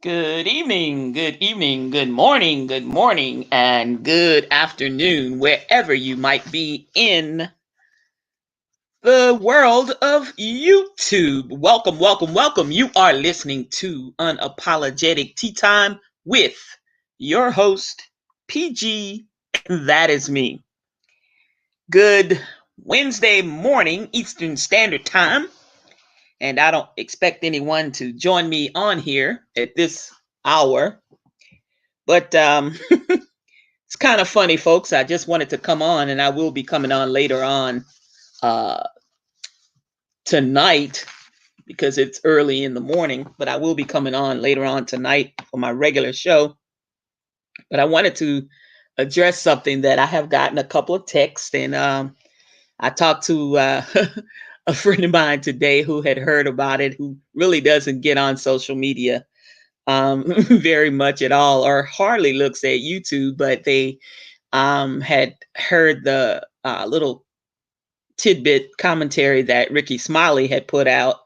Good evening, good morning, and good afternoon, wherever you might be in the world of YouTube. Welcome, welcome, welcome. You are listening to Unapologetic Tea Time with your host, PG, and that is me. Good Wednesday morning, Eastern Standard Time. And I don't expect anyone to join me on here at this hour. But it's kind of funny, folks. I just wanted to come on, and I will be coming on later on uh, tonight because it's early in the morning. But I will be coming on later on tonight for my regular show. But I wanted to address something that I have gotten a couple of texts, and I talked to a friend of mine today who had heard about it, who really doesn't get on social media very much at all, or hardly looks at YouTube, but they had heard the little tidbit commentary that Ricky Smiley had put out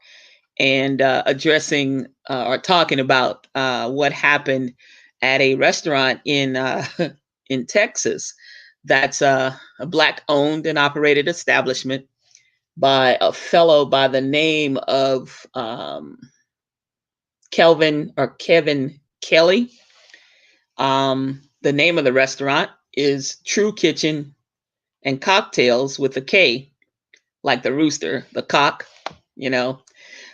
and addressing or talking about what happened at a restaurant in in Texas. That's a black owned and operated establishment by a fellow by the name of Kevin Kelly. The name of the restaurant is True Kitchen and Cocktails with a K, like the rooster, the cock, you know.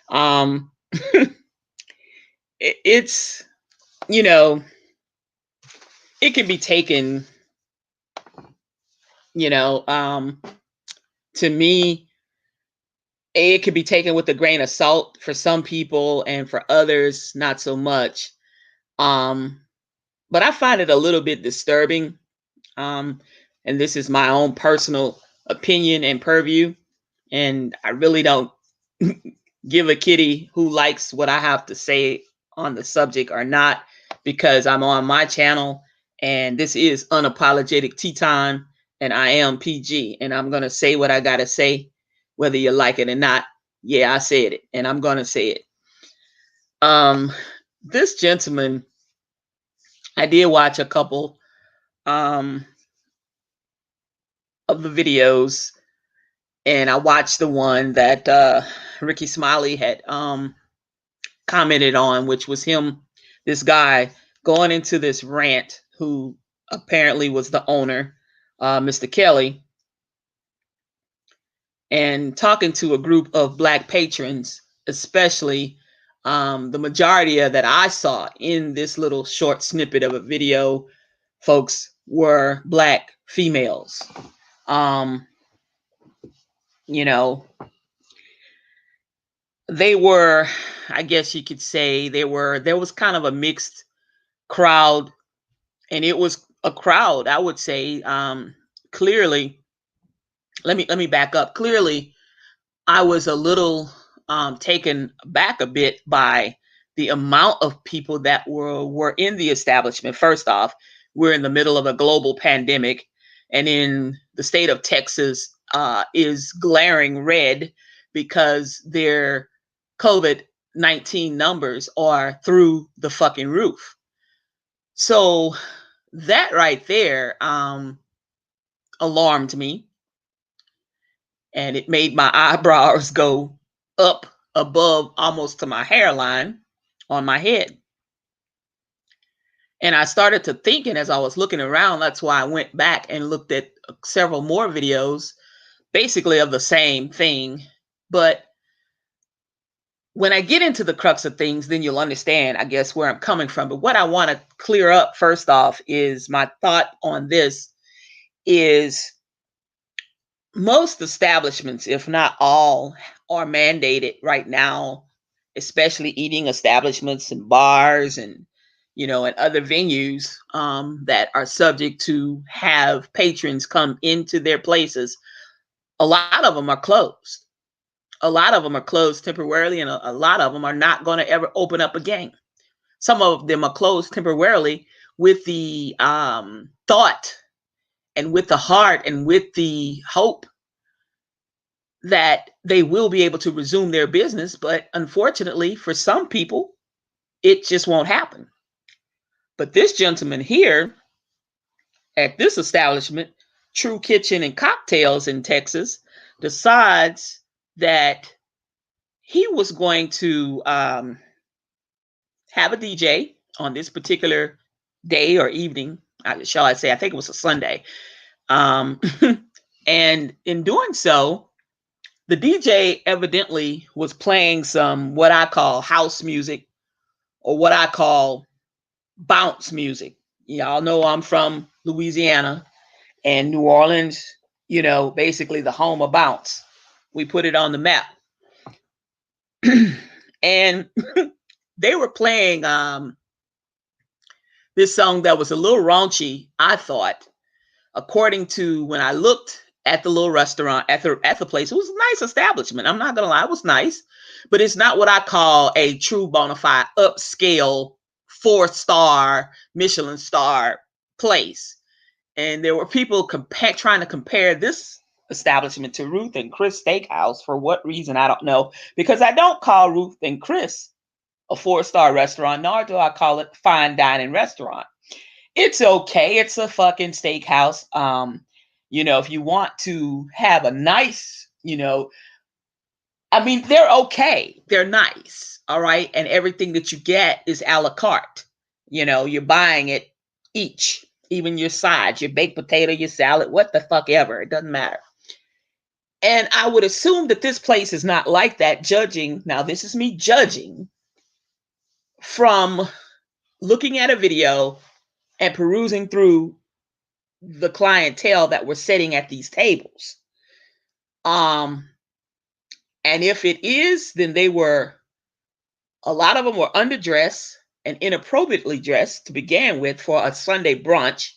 Um, it's, you know, it can be taken, you know, to me, it could be taken with a grain of salt for some people and for others, not so much. Um, but I find it a little bit disturbing. Um, and this is my own personal opinion and purview. And I really don't give a kitty who likes what I have to say on the subject or not, because I'm on my channel and this is Unapologetic Tea Time, and I am PG, and I'm going to say what I got to say, whether you like it or not. Yeah, I said it, and I'm going to say it. This gentleman, I did watch a couple um, of the videos, and I watched the one that Ricky Smiley had commented on, which was him, this guy going into this rant, who apparently was the owner, Mr. Kelly, and talking to a group of black patrons, especially the majority of that I saw in this little short snippet of a video, folks, were black females. Um, you know, they were, I guess you could say, there was kind of a mixed crowd, and it was a crowd, I would say, clearly. Let me back up. Clearly, I was a little taken back a bit by the amount of people that were in the establishment. First off, we're in the middle of a global pandemic, and in the state of Texas is glaring red because their COVID-19 numbers are through the fucking roof. So that right there alarmed me, and it made my eyebrows go up above almost to my hairline on my head. And I started to thinking as I was looking around. That's why I went back and looked at several more videos, basically of the same thing. But when I get into the crux of things, then you'll understand, I guess, where I'm coming from. But what I want to clear up first off is my thought on this is most establishments, if not all, are mandated right now, especially eating establishments and bars and and other venues that are subject to have patrons come into their places. A lot of them are closed. A lot of them are closed temporarily, and a lot of them are not going to ever open up again. Some of them are closed temporarily with the thought and with the heart and with the hope that they will be able to resume their business. But unfortunately, for some people, it just won't happen. But this gentleman here at this establishment, True Kitchen and Cocktails in Texas, decides that he was going to have a DJ on this particular day or evening, shall I say? I think it was a Sunday. And in doing so, the DJ evidently was playing some what I call house music, or what I call bounce music. Y'all know I'm from Louisiana, and New Orleans, you know, basically the home of bounce. We put it on the map. And they were playing this song that was a little raunchy, I thought, according to when I looked at the little restaurant, at the place. It was a nice establishment. I'm not gonna lie, it was nice, but it's not what I call a true bona fide upscale 4-star Michelin star place. And there were people trying to compare this establishment to Ruth and Chris Steakhouse. For what reason, I don't know, because I don't call Ruth and Chris a 4-star restaurant, nor do I call it fine dining restaurant. It's okay. It's a fucking steakhouse. You know, if you want to have a nice, you know, I mean, they're okay. They're nice. All right. And everything that you get is a la carte. You know, you're buying it each, even your sides, your baked potato, your salad, what the fuck ever. It doesn't matter. And I would assume that this place is not like that, judging. Now, this is me judging from looking at a video and perusing through the clientele that were sitting at these tables. And if it is, then a lot of them were underdressed and inappropriately dressed to begin with for a Sunday brunch.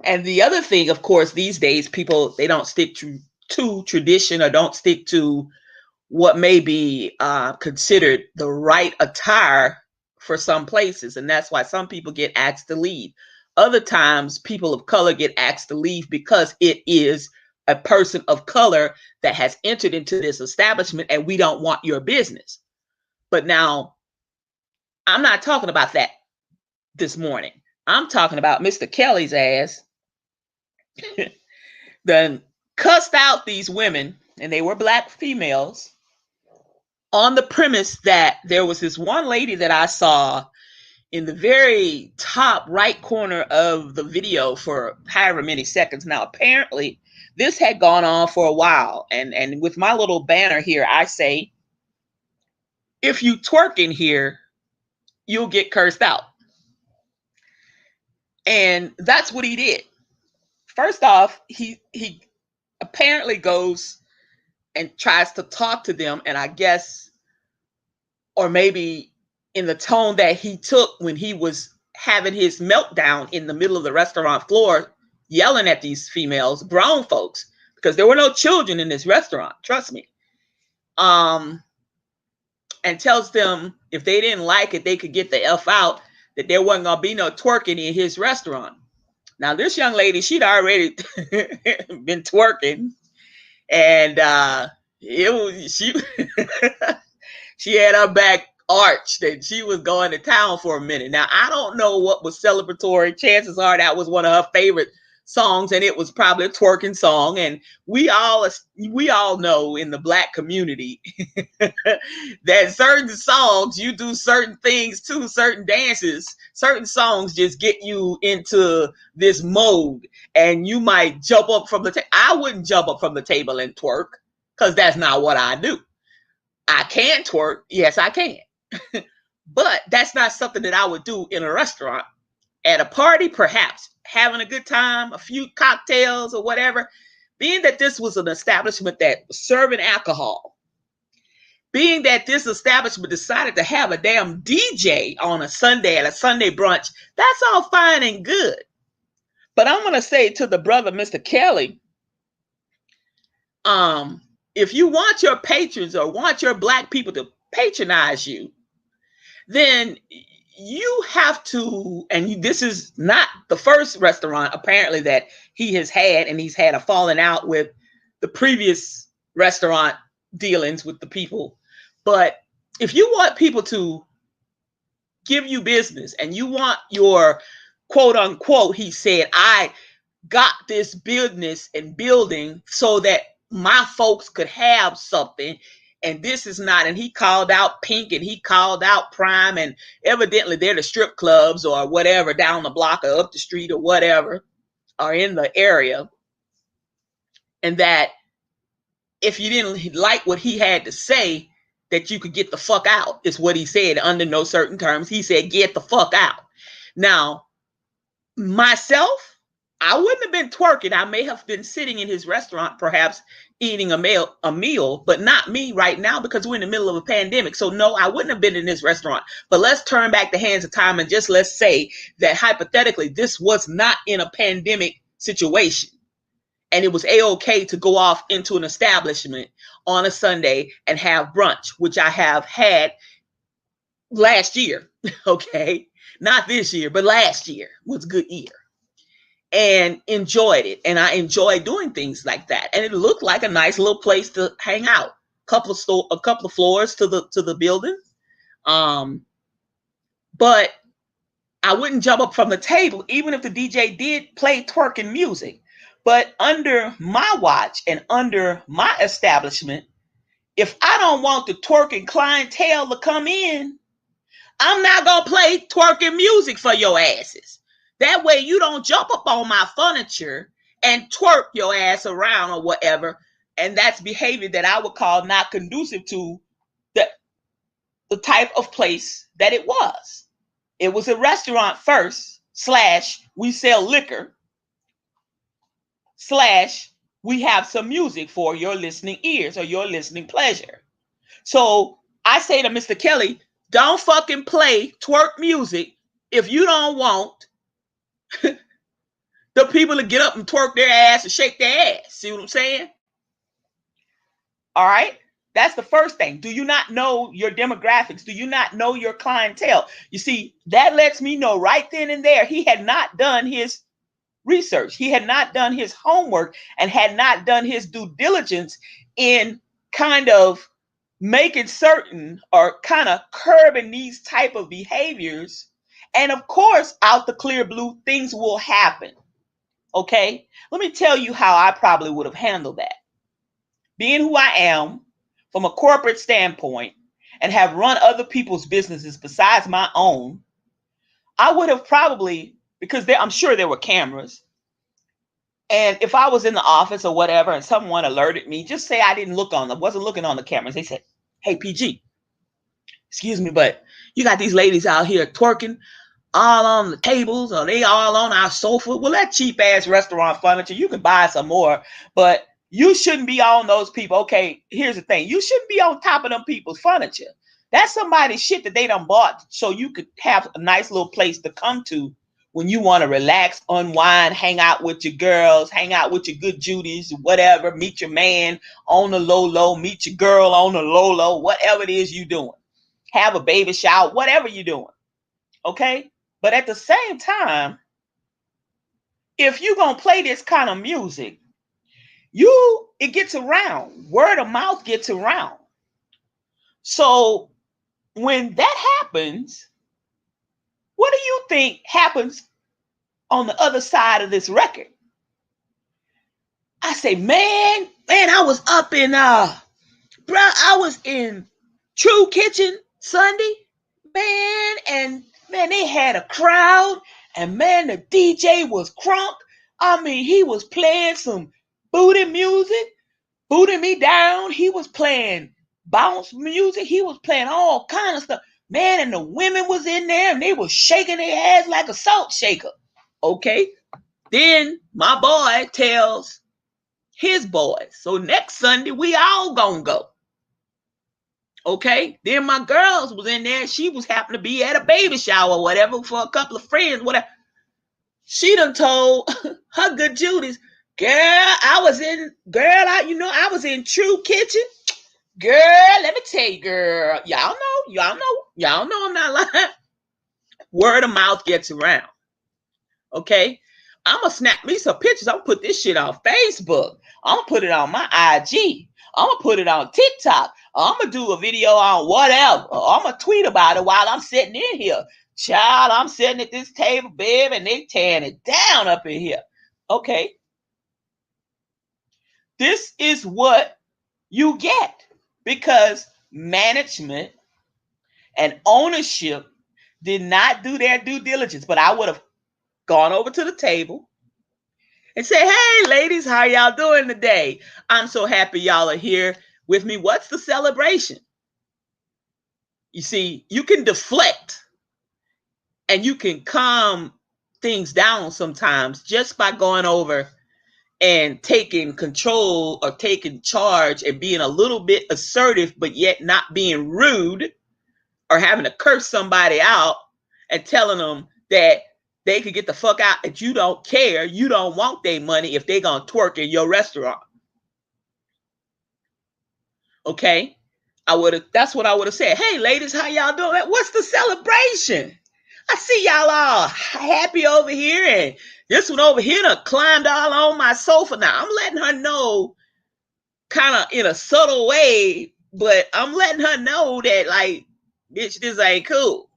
And the other thing, of course, these days, people, they don't stick to tradition, or don't stick to what may be considered the right attire for some places. And that's why some people get asked to leave. Other times, people of color get asked to leave because it is a person of color that has entered into this establishment, and we don't want your business. But now, I'm not talking about that this morning. I'm talking about Mr. Kelly's ass then cussed out these women, and they were Black females, on the premise that there was this one lady that I saw in the very top right corner of the video for however many seconds. Now, apparently, this had gone on for a while. And with my little banner here, I say, if you twerk in here, you'll get cursed out. And that's what he did. First off, he apparently goes and tries to talk to them, and I guess, or maybe in the tone that he took when he was having his meltdown in the middle of the restaurant floor, yelling at these females, grown folks, because there were no children in this restaurant, trust me. And tells them if they didn't like it, they could get the F out, that there wasn't going to be no twerking in his restaurant. Now, this young lady, she'd already been twerking, and she had her back arched, and she was going to town for a minute. Now, I don't know what was celebratory. Chances are that was one of her favorite songs, and it was probably a twerking song. And we all know in the Black community that certain songs, you do certain things to, certain dances, certain songs just get you into this mode, and you might jump up from the table. I wouldn't jump up from the table and twerk, because that's not what I do. I can twerk. Yes, I can. But that's not something that I would do in a restaurant. At a party, perhaps, having a good time, a few cocktails or whatever. Being that this was an establishment that was serving alcohol, being that this establishment decided to have a damn DJ on a Sunday at a Sunday brunch, that's all fine and good. But I'm going to say to the brother, Mr. Kelly, if you want your patrons or want your Black people to patronize you, then you have to, and this is not the first restaurant apparently that he has had, and he's had a falling out with the previous restaurant dealings with the people. But if you want people to give you business and you want your quote unquote, he said, I got this business and building so that my folks could have something. And this is not, and he called out Pink and he called out Prime, and evidently they're the strip clubs or whatever down the block or up the street or whatever, or in the area. And that if you didn't like what he had to say, that you could get the fuck out, is what he said. Under no certain terms, he said, get the fuck out. Now, myself, I wouldn't have been twerking. I may have been sitting in his restaurant, perhaps eating a meal, but not me right now, because we're in the middle of a pandemic. So no, I wouldn't have been in this restaurant. But let's turn back the hands of time and just let's say that hypothetically, this was not in a pandemic situation. And it was A-OK to go off into an establishment on a Sunday and have brunch, which I have had last year. Okay. Not this year, but last year was a good year. And enjoyed it. And I enjoy doing things like that. And it looked like a nice little place to hang out. A couple of floors to the building. But I wouldn't jump up from the table, even if the DJ did play twerking music. But under my watch and under my establishment, if I don't want the twerking clientele to come in, I'm not going to play twerking music for your asses. That way you don't jump up on my furniture and twerk your ass around or whatever. And that's behavior that I would call not conducive to the type of place that it was. It was a restaurant first, / we sell liquor, / we have some music for your listening ears or your listening pleasure. So I say to Mr. Kelly, don't fucking play twerk music if you don't want the people to get up and twerk their ass and shake their ass. See what I'm saying? All right. That's the first thing. Do you not know your demographics? Do you not know your clientele? You see, that lets me know right then and there he had not done his research. He had not done his homework and had not done his due diligence in kind of making certain or kind of curbing these type of behaviors. And of course, out the clear blue, things will happen. Okay? Let me tell you how I probably would have handled that. Being who I am from a corporate standpoint and have run other people's businesses besides my own, I would have probably, because I'm sure there were cameras, and if I was in the office or whatever and someone alerted me, just say I wasn't looking on the cameras. They said, hey, PG, excuse me, but you got these ladies out here twerking all on the tables, or they all on our sofa. Well, that cheap ass restaurant furniture, you can buy some more, but you shouldn't be on those people. Okay, here's the thing. You shouldn't be on top of them people's furniture. That's somebody's shit that they done bought so you could have a nice little place to come to when you want to relax, unwind, hang out with your girls, hang out with your good Judies, whatever, meet your man on the low, meet your girl on the low, whatever it is you're doing. Have a baby shower, whatever you're doing. Okay? But at the same time, if you're going to play this kind of music, it gets around. Word of mouth gets around. So when that happens, what do you think happens on the other side of this record? I say, man, I was up in, I was in True Kitchen Sunday, man, they had a crowd, and man, the DJ was crunk. I mean, he was playing some booty music, booting me down. He was playing bounce music. He was playing all kind of stuff. Man, and the women was in there, and they was shaking their ass like a salt shaker. Okay. Then my boy tells his boys, so next Sunday, we all gonna go. Okay. Then my girls was in there. She was happened to be at a baby shower or whatever for a couple of friends, whatever. She done told her good Judy's, girl, I was in True Kitchen. Girl, let me tell you, girl, y'all know I'm not lying. Word of mouth gets around. Okay. I'm going to snap me some pictures. I'm going to put this shit on Facebook. I'm going to put it on my IG. I'm going to put it on TikTok. I'm going to do a video on whatever. I'm going to tweet about it while I'm sitting in here. Child, I'm sitting at this table, babe, and they tearing it down up in here. Okay. This is what you get because management and ownership did not do their due diligence. But I would have gone over to the table and say, hey, ladies, how y'all doing today? I'm so happy y'all are here with me. What's the celebration? You see, you can deflect and you can calm things down sometimes just by going over and taking control or taking charge and being a little bit assertive, but yet not being rude or having to curse somebody out and telling them that they could get the fuck out, that you don't care, you don't want their money if they gonna twerk in your restaurant. Okay? That's what I would have said. Hey ladies, how y'all doing? What's the celebration? I see y'all all happy over here, and this one over here done climbed all on my sofa. Now I'm letting her know kind of in a subtle way, but I'm letting her know that, like, bitch, this ain't cool.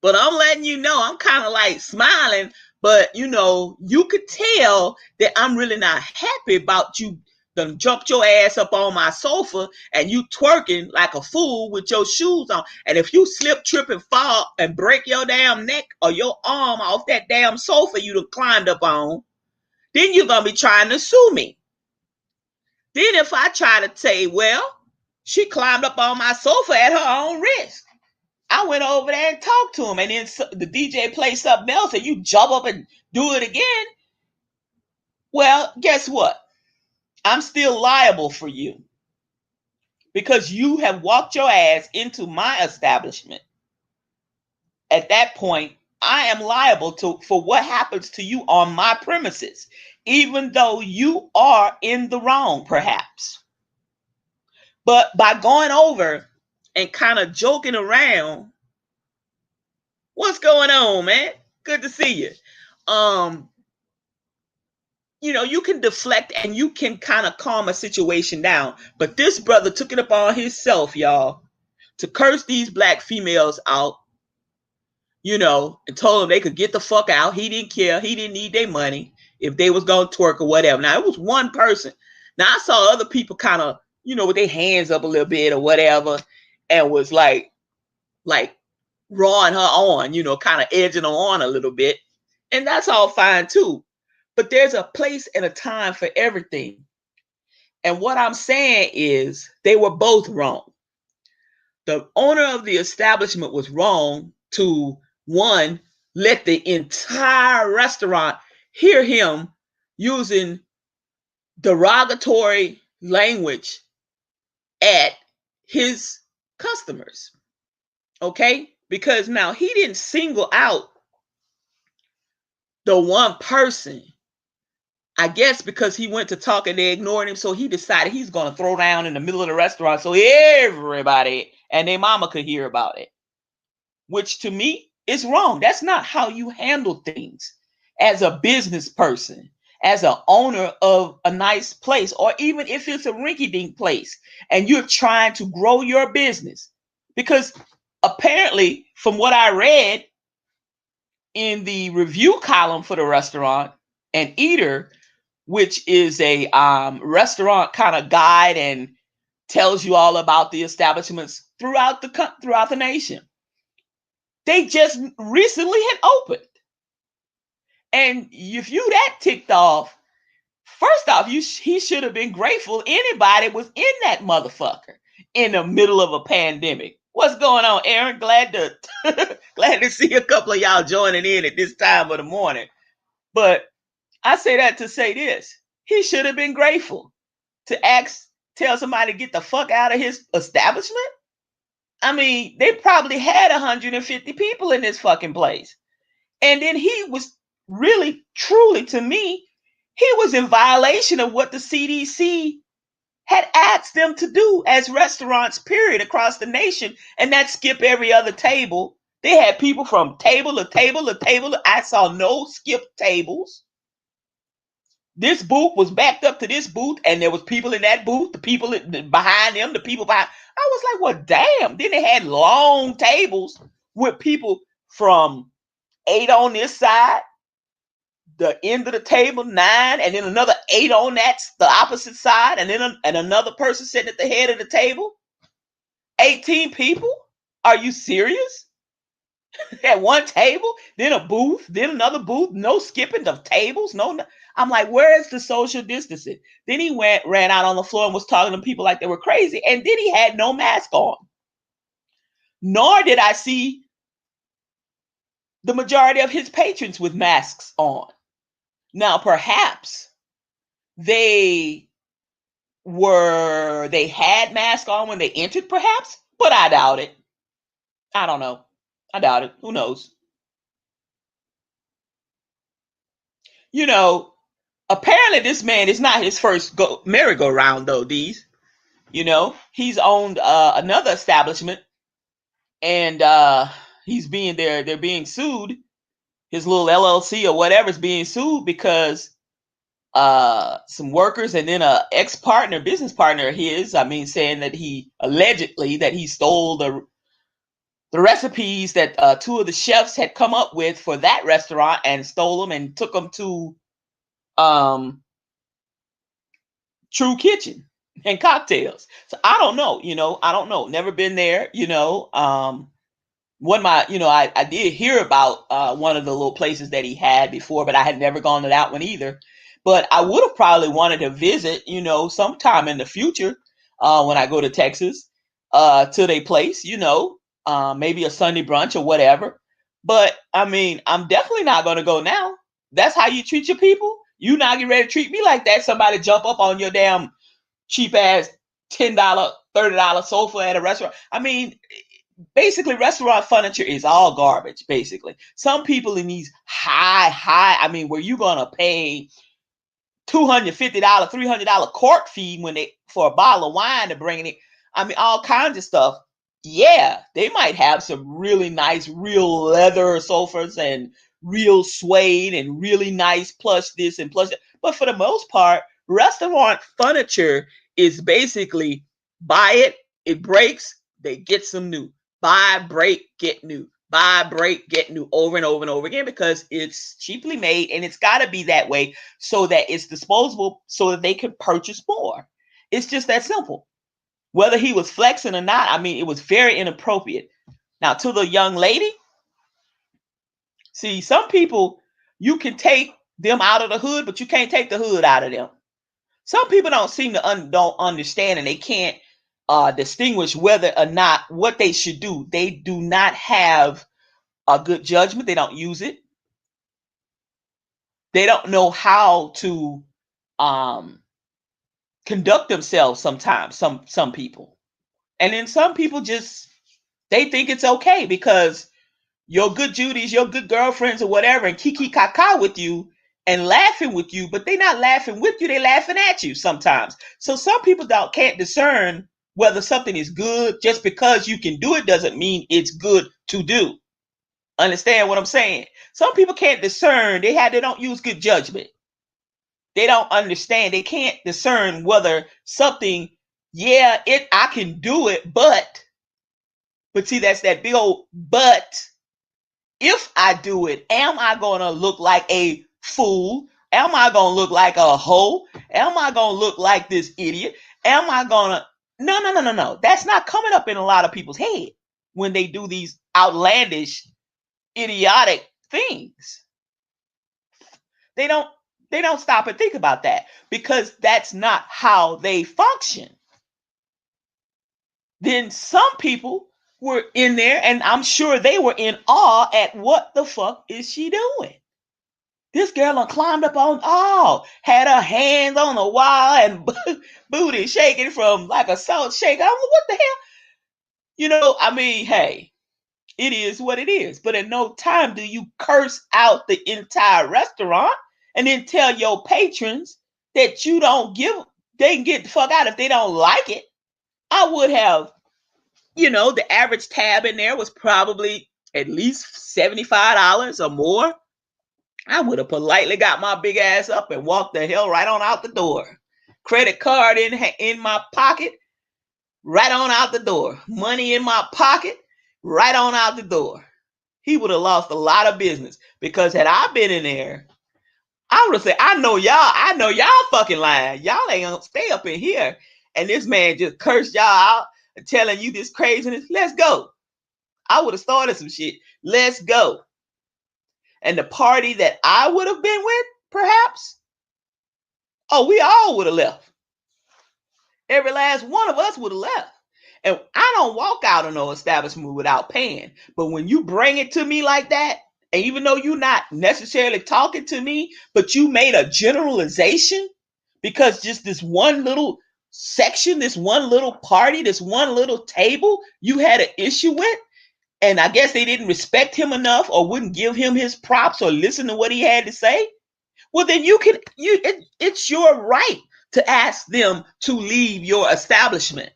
But I'm letting you know, I'm kind of like smiling, but you know, you could tell that I'm really not happy about you done jumped your ass up on my sofa and you twerking like a fool with your shoes on. And if you slip, trip, and fall and break your damn neck or your arm off that damn sofa you done climbed up on, then you're going to be trying to sue me. Then if I try to say, well, she climbed up on my sofa at her own risk. I went over there and talked to him, and then the DJ played something else and you jump up and do it again. Well, guess what? I'm still liable for you because you have walked your ass into my establishment. At that point, I am liable for what happens to you on my premises, even though you are in the wrong, perhaps. But by going over and kind of joking around, what's going on, man? Good to see you. You know, you can deflect and you can kind of calm a situation down. But this brother took it upon himself, y'all, to curse these black females out, you know, and told them they could get the fuck out. He didn't care. He didn't need their money if they was going to twerk or whatever. Now, it was one person. Now, I saw other people kind of, you know, with their hands up a little bit or whatever, and was like rawing her on, you know, kind of edging her on a little bit. And that's all fine too. But there's a place and a time for everything. And what I'm saying is they were both wrong. The owner of the establishment was wrong to, one, let the entire restaurant hear him using derogatory language at his customers. Okay? Because now he didn't single out the one person. I guess because he went to talk and they ignored him, so he decided he's going to throw down in the middle of the restaurant so everybody and their mama could hear about it, which to me is wrong. That's not how you handle things as a business person, as an owner of a nice place, or even if it's a rinky-dink place and you're trying to grow your business. Because apparently, from what I read in the review column for the restaurant, and Eater, which is a restaurant kind of guide and tells you all about the establishments throughout the nation. They just recently had opened. And if you that ticked off, first off, he should have been grateful anybody was in that motherfucker in the middle of a pandemic. What's going on, Aaron? Glad to see a couple of y'all joining in at this time of the morning. But I say that to say this. He should have been grateful to tell somebody to get the fuck out of his establishment. I mean, they probably had 150 people in this fucking place. And then he was really, truly, to me, he was in violation of what the CDC had asked them to do as restaurants, period, across the nation. And that skip every other table. They had people from table to table to table. I saw no skip tables. This booth was backed up to this booth, and there was people in that booth, the people behind them, the people behind. I was like, well, damn. Then they had long tables with people from 8 on this side, the end of the table, 9, and then another 8 on the opposite side, and then another person sitting at the head of the table. 18 people? Are you serious? At one table, then a booth, then another booth, no skipping of tables, no. I'm like, where is the social distancing? Then he ran out on the floor and was talking to people like they were crazy, and then he had no mask on. Nor did I see the majority of his patrons with masks on. Now, perhaps they had masks on when they entered, perhaps, but I doubt it. I don't know. I doubt it. Who knows? You know, apparently this man is not his first merry-go-round, though, D's. You know, he's owned another establishment, and they're being sued. His little LLC or whatever is being sued because some workers and then a business partner of his, saying that he allegedly that he stole the recipes that 2 of the chefs had come up with for that restaurant and stole them and took them to True Kitchen and Cocktails. So I don't know, I don't know. Never been there, I did hear about one of the little places that he had before, but I had never gone to that one either. But I would have probably wanted to visit, sometime in the future when I go to Texas to their place, maybe a Sunday brunch or whatever. But I'm definitely not going to go now. That's how you treat your people? You not get ready to treat me like that? Somebody jump up on your damn cheap ass $10, $30 sofa at a restaurant. Basically, restaurant furniture is all garbage, basically. Some people in these where you're going to pay $250, $300 court fee for a bottle of wine to bring it in. All kinds of stuff. Yeah, they might have some really nice, real leather sofas and real suede and really nice plush this and plush that. But for the most part, restaurant furniture is basically buy it, it breaks, they get some new. Buy, break, get new. Buy, break, get new over and over and over again because it's cheaply made and it's got to be that way so that it's disposable so that they can purchase more. It's just that simple. Whether he was flexing or not, it was very inappropriate. Now, to the young lady, see, some people, you can take them out of the hood, but you can't take the hood out of them. Some people don't seem to don't understand and they can't distinguish whether or not what they should do. They do not have a good judgment. They don't use it. They don't know how to conduct themselves sometimes, some people. And then some people they think it's okay because your good Judy's, your good girlfriends or whatever, and kiki kaka with you and laughing with you, but they're not laughing with you, they're laughing at you sometimes. So some people can't discern whether something is good. Just because you can do it doesn't mean it's good to do. Understand what I'm saying? Some people can't discern. They don't use good judgment. They don't understand. They can't discern whether something, I can do it, but see, that's that big old but. If I do it, am I going to look like a fool? Am I going to look like a hoe? Am I going to look like this idiot? Am I going to... No. That's not coming up in a lot of people's head when they do these outlandish, idiotic things. They don't stop and think about that because that's not how they function. Then some people were in there and I'm sure they were in awe at what the fuck is she doing? This girl climbed up on, had her hands on the wall and booty shaking from like a salt shake. I'm like, what the hell? Hey, it is what it is. But in no time do you curse out the entire restaurant and then tell your patrons that you don't they can get the fuck out if they don't like it. I would have, the average tab in there was probably at least $75 or more. I would have politely got my big ass up and walked the hell right on out the door. Credit card in my pocket, right on out the door. Money in my pocket, right on out the door. He would have lost a lot of business, because had I been in there, I would have said, I know y'all fucking lying. Y'all ain't gonna stay up in here. And this man just cursed y'all out and telling you this craziness. Let's go. I would have started some shit. Let's go. And the party that I would have been with, perhaps, oh, we all would have left. Every last one of us would have left. And I don't walk out of no establishment without paying. But when you bring it to me like that, and even though you're not necessarily talking to me, but you made a generalization because just this one little section, this one little party, this one little table you had an issue with, and I guess they didn't respect him enough or wouldn't give him his props or listen to what he had to say, well, then it's your right to ask them to leave your establishment.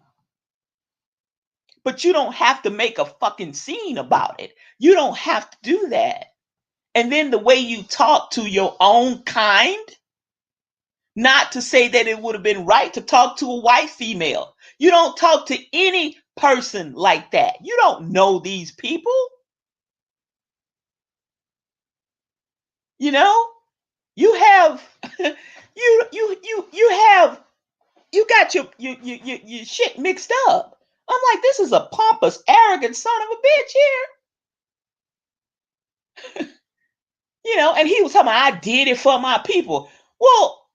But you don't have to make a fucking scene about it. You don't have to do that. And then the way you talk to your own kind, not to say that it would have been right to talk to a white female. You don't talk to any person like that. You don't know these people. You know, you have you got your shit mixed up. I'm like, this is a pompous, arrogant son of a bitch here. You know, and he was talking about, I did it for my people. Well,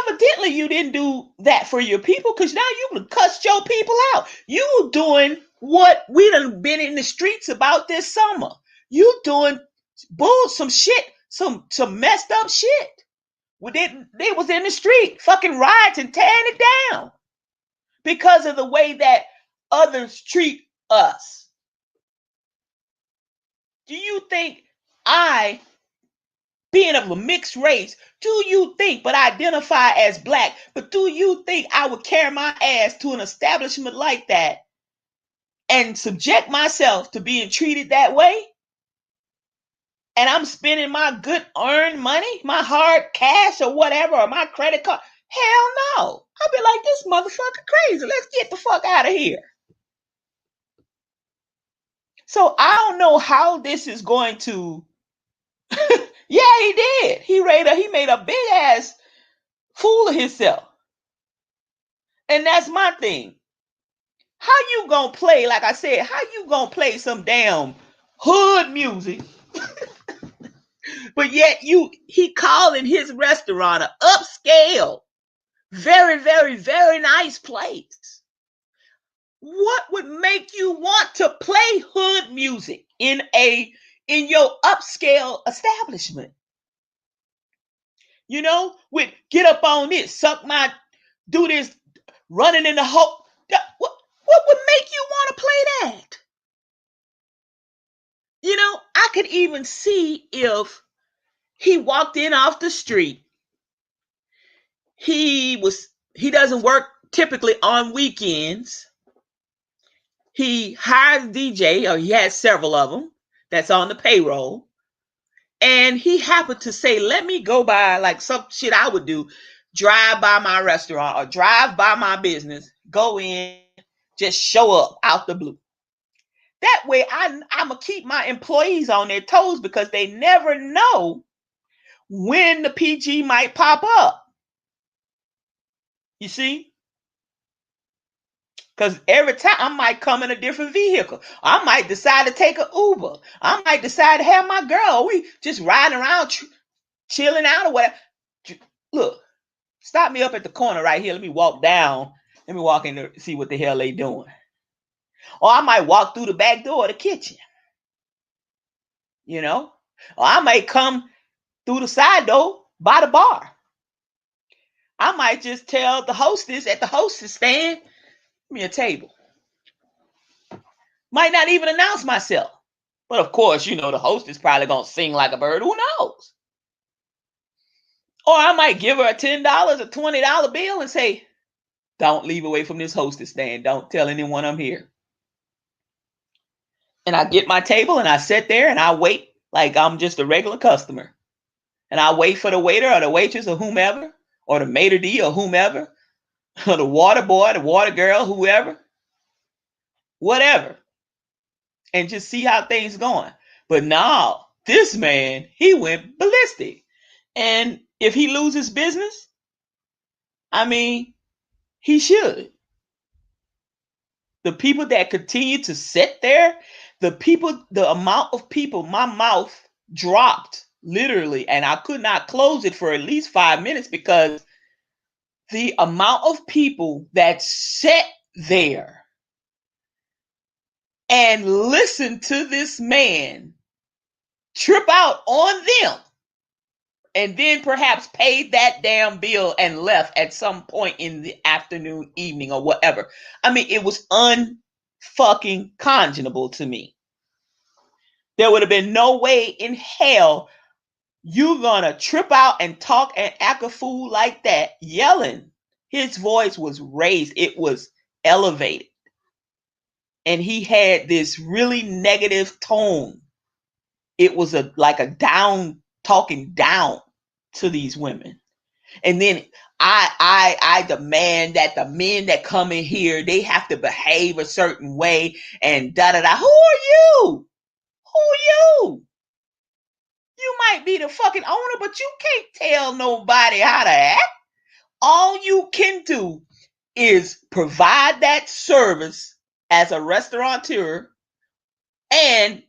evidently you didn't do that for your people, because now you cussed your people out. You were doing what we done been in the streets about this summer. You doing some shit, some messed up shit. They was in the street fucking rioting, tearing it down because of the way that others treat us. Do you think I, being of a mixed race, do you think, but identify as black, but do you think I would carry my ass to an establishment like that and subject myself to being treated that way? And I'm spending my good earned money, my hard cash or whatever, or my credit card. Hell no. I'd be like, this motherfucker crazy. Let's get the fuck out of here. So I don't know how this is going to. Yeah, he did. He made a big ass fool of himself. And that's my thing. How you gonna play, like I said, how you gonna play some damn hood music? But yet he calling his restaurant an upscale, very, very, very nice place. What would make you want to play hood music in your upscale establishment? You know, with get up on this, do this, running in the hole. What would make you want to play that? You know, I could even see if he walked in off the street. He doesn't work typically on weekends. He hires a DJ, or he has several of them that's on the payroll. And he happened to say, let me go by, like some shit I would do, drive by my restaurant or drive by my business, go in, just show up out the blue. That way I'm going to keep my employees on their toes, because they never know when the PG might pop up. You see? Because every time I might come in a different vehicle. I might decide to take an Uber. I might decide to have my girl. We just riding around, chilling out or whatever. Look, stop me up at the corner right here. Let me walk down. Let me walk in there, see what the hell they doing. Or I might walk through the back door of the kitchen. You know? Or I might come through the side door by the bar. I might just tell the hostess at the hostess stand, give me a table. Might not even announce myself. But of course, you know, the hostess probably going to sing like a bird. Who knows? Or I might give her a $10 or $20 bill and say, don't leave away from this hostess stand. Don't tell anyone I'm here. And I get my table and I sit there and I wait like I'm just a regular customer. And I wait for the waiter or the waitress or whomever, or the maitre d' or whomever, or the water boy, the water girl, whoever, whatever, and just see how things going. But now, this man, he went ballistic. And if he loses business, I mean, he should. The people that continue to sit there, the amount of people, my mouth dropped literally, and I could not close it for at least 5 minutes because the amount of people that sat there and listened to this man trip out on them and then perhaps paid that damn bill and left at some point in the afternoon, evening, or whatever. I mean, it was unfucking conscionable to me. There would have been no way in hell you're gonna trip out and talk and act a fool like that, yelling. His voice was raised, it was elevated, and he had this really negative tone. It was like a down, talking down to these women. And then I demand that the men that come in here, they have to behave a certain way and da da da. Who are you? Who are you? You might be the fucking owner, but you can't tell nobody how to act. All you can do is provide that service as a restaurateur and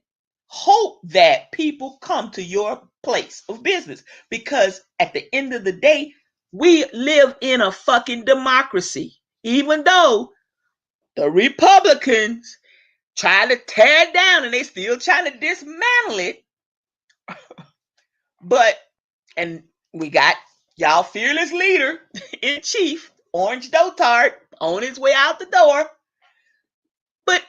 hope that people come to your place of business. Because at the end of the day, we live in a fucking democracy. Even though the Republicans try to tear it down and they still trying to dismantle it. But, and we got y'all fearless leader in chief, Orange Dotard, on his way out the door. But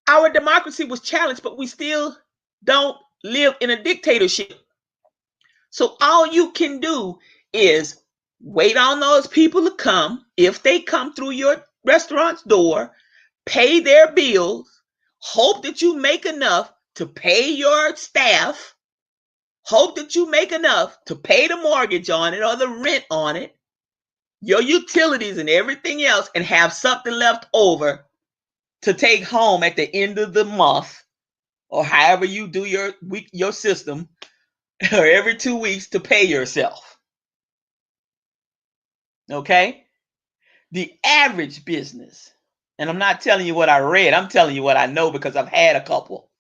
our democracy was challenged, but we still don't live in a dictatorship. So all you can do is wait on those people to come. If they come through your restaurant's door, pay their bills, hope that you make enough to pay your staff, hope that you make enough to pay the mortgage on it or the rent on it, your utilities and everything else, and have something left over to take home at the end of the month, or however you do your system, or every 2 weeks to pay yourself. Okay? The average business, and I'm not telling you what I read, I'm telling you what I know because I've had a couple,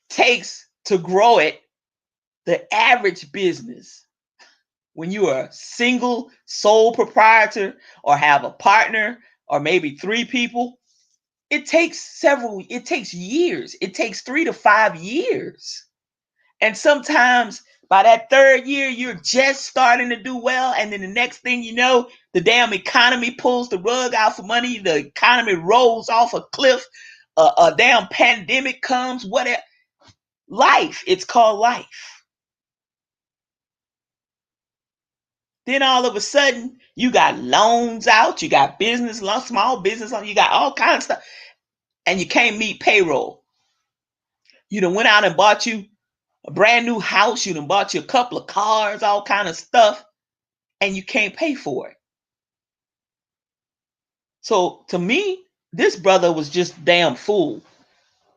takes to grow it. The average business, when you are a single sole proprietor or have a partner or maybe 3 people, it takes years. It takes 3 to 5 years. And sometimes by that 3rd year, you're just starting to do well. And then the next thing you know, the damn economy pulls the rug out for money. The economy rolls off a cliff. A damn pandemic comes, whatever. Life, it's called life. Then all of a sudden, you got loans out, you got business loans, small business loans, you got all kinds of stuff, and you can't meet payroll. You done went out and bought you a brand new house, you done bought you a couple of cars, all kind of stuff, and you can't pay for it. So to me, this brother was just damn fool.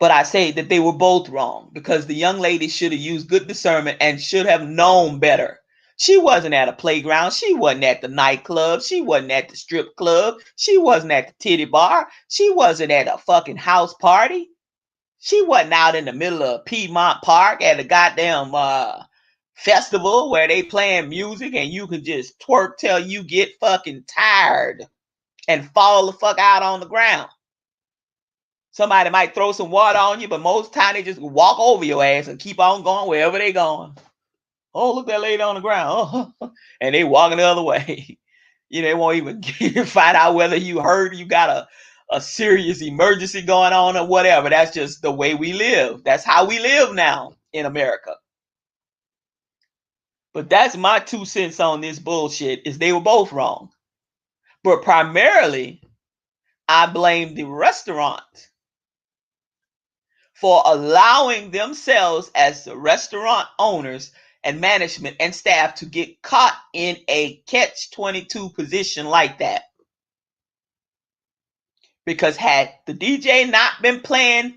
But I say that they were both wrong because the young lady should have used good discernment and should have known better. She wasn't at a playground. She wasn't at the nightclub. She wasn't at the strip club. She wasn't at the titty bar. She wasn't at a fucking house party. She wasn't out in the middle of Piedmont Park at a goddamn festival where they playing music and you can just twerk till you get fucking tired and fall the fuck out on the ground. Somebody might throw some water on you, but most time they just walk over your ass and keep on going wherever they going. Oh, look, that lady on the ground. Oh, and they walking the other way. You know, they won't even find out whether you heard you got a serious emergency going on or whatever. That's just the way we live. That's how we live now in America. But that's my 2 cents on this bullshit, is they were both wrong. But primarily, I blame the restaurant for allowing themselves as the restaurant owners and management and staff to get caught in a catch-22 position like that. Because had the DJ not been playing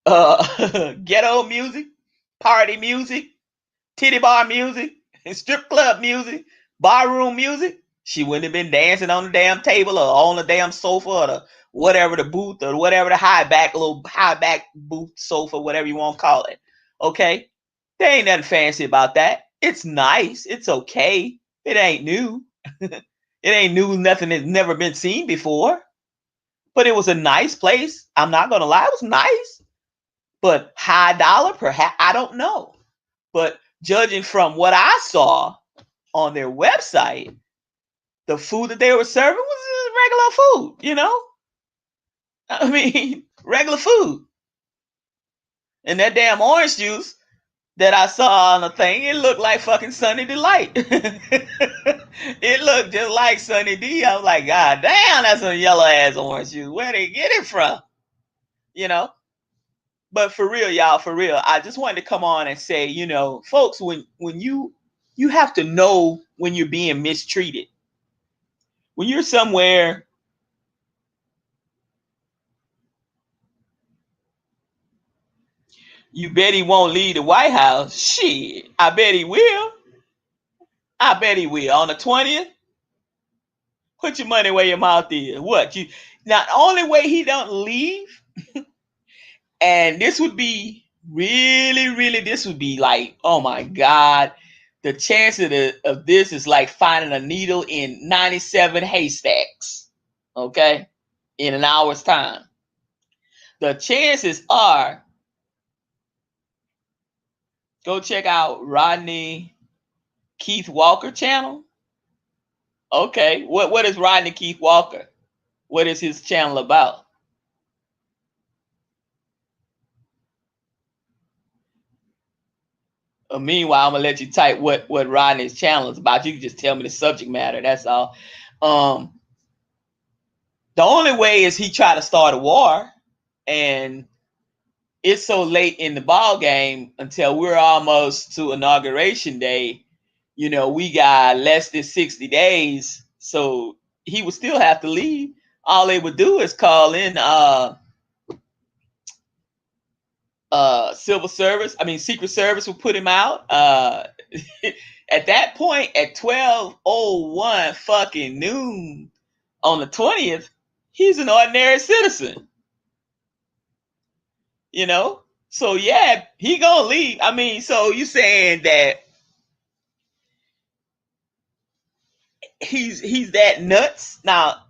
ghetto music, party music, titty bar music, strip club music, barroom music, she wouldn't have been dancing on the damn table or on the damn sofa or the whatever the booth or whatever the high back booth sofa, whatever you want to call it. Okay? There ain't nothing fancy about that. It's nice. It's okay. It ain't new. It ain't new, nothing that's never been seen before. But it was a nice place. I'm not going to lie. It was nice. But high dollar, perhaps, I don't know. But judging from what I saw on their website, the food that they were serving was regular food, you know? I mean, regular food. And that damn orange juice that I saw on the thing, it looked like fucking Sunny Delight. It looked just like Sunny D. I was like, God damn, that's a yellow ass orange juice. Where they get it from? You know? But for real, y'all, for real, I just wanted to come on and say, you know, folks, when you have to know when you're being mistreated. When you're somewhere, you bet he won't leave the White House. Shit, I bet he will. I bet he will. On the 20th, put your money where your mouth is. What? You now, the only way he don't leave, and this would be really, this would be like, oh my God, the chance of this is like finding a needle in 97 haystacks, okay, in an hour's time. The chances are, go check out Rodney Keith Walker channel. Okay, what is Rodney Keith Walker? What is his channel about? Meanwhile, I'm gonna let you type what Rodney's channel is about. You can just tell me the subject matter. That's all. The only way is he tried to start a war, and it's so late in the ball game until we're almost to inauguration day. You know, we got less than 60 days, so he would still have to leave. All they would do is call in civil service. I mean, Secret Service will put him out. At that point, at 12:01 fucking noon on the 20th, he's an ordinary citizen. You know? So yeah, he gonna leave. I mean, so you saying that he's that nuts? Now,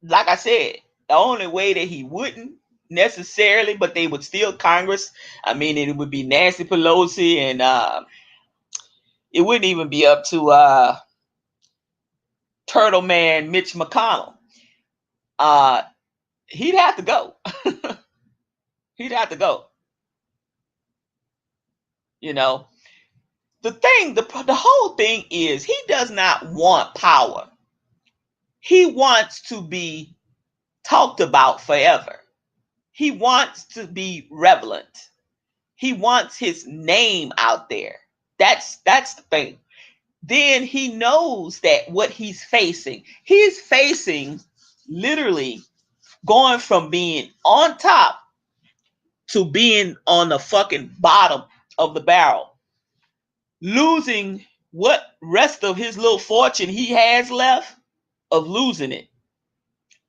like I said, the only way that he wouldn't necessarily, but they would still Congress. I mean, it would be Nancy Pelosi, and it wouldn't even be up to Turtle Man Mitch McConnell. He'd have to go. He'd have to go. You know, the thing, the whole thing is he does not want power. He wants to be talked about forever. He wants to be relevant. He wants his name out there. That's the thing. Then he knows that what he's facing literally going from being on top to being on the fucking bottom of the barrel, losing what rest of his little fortune he has left, of losing it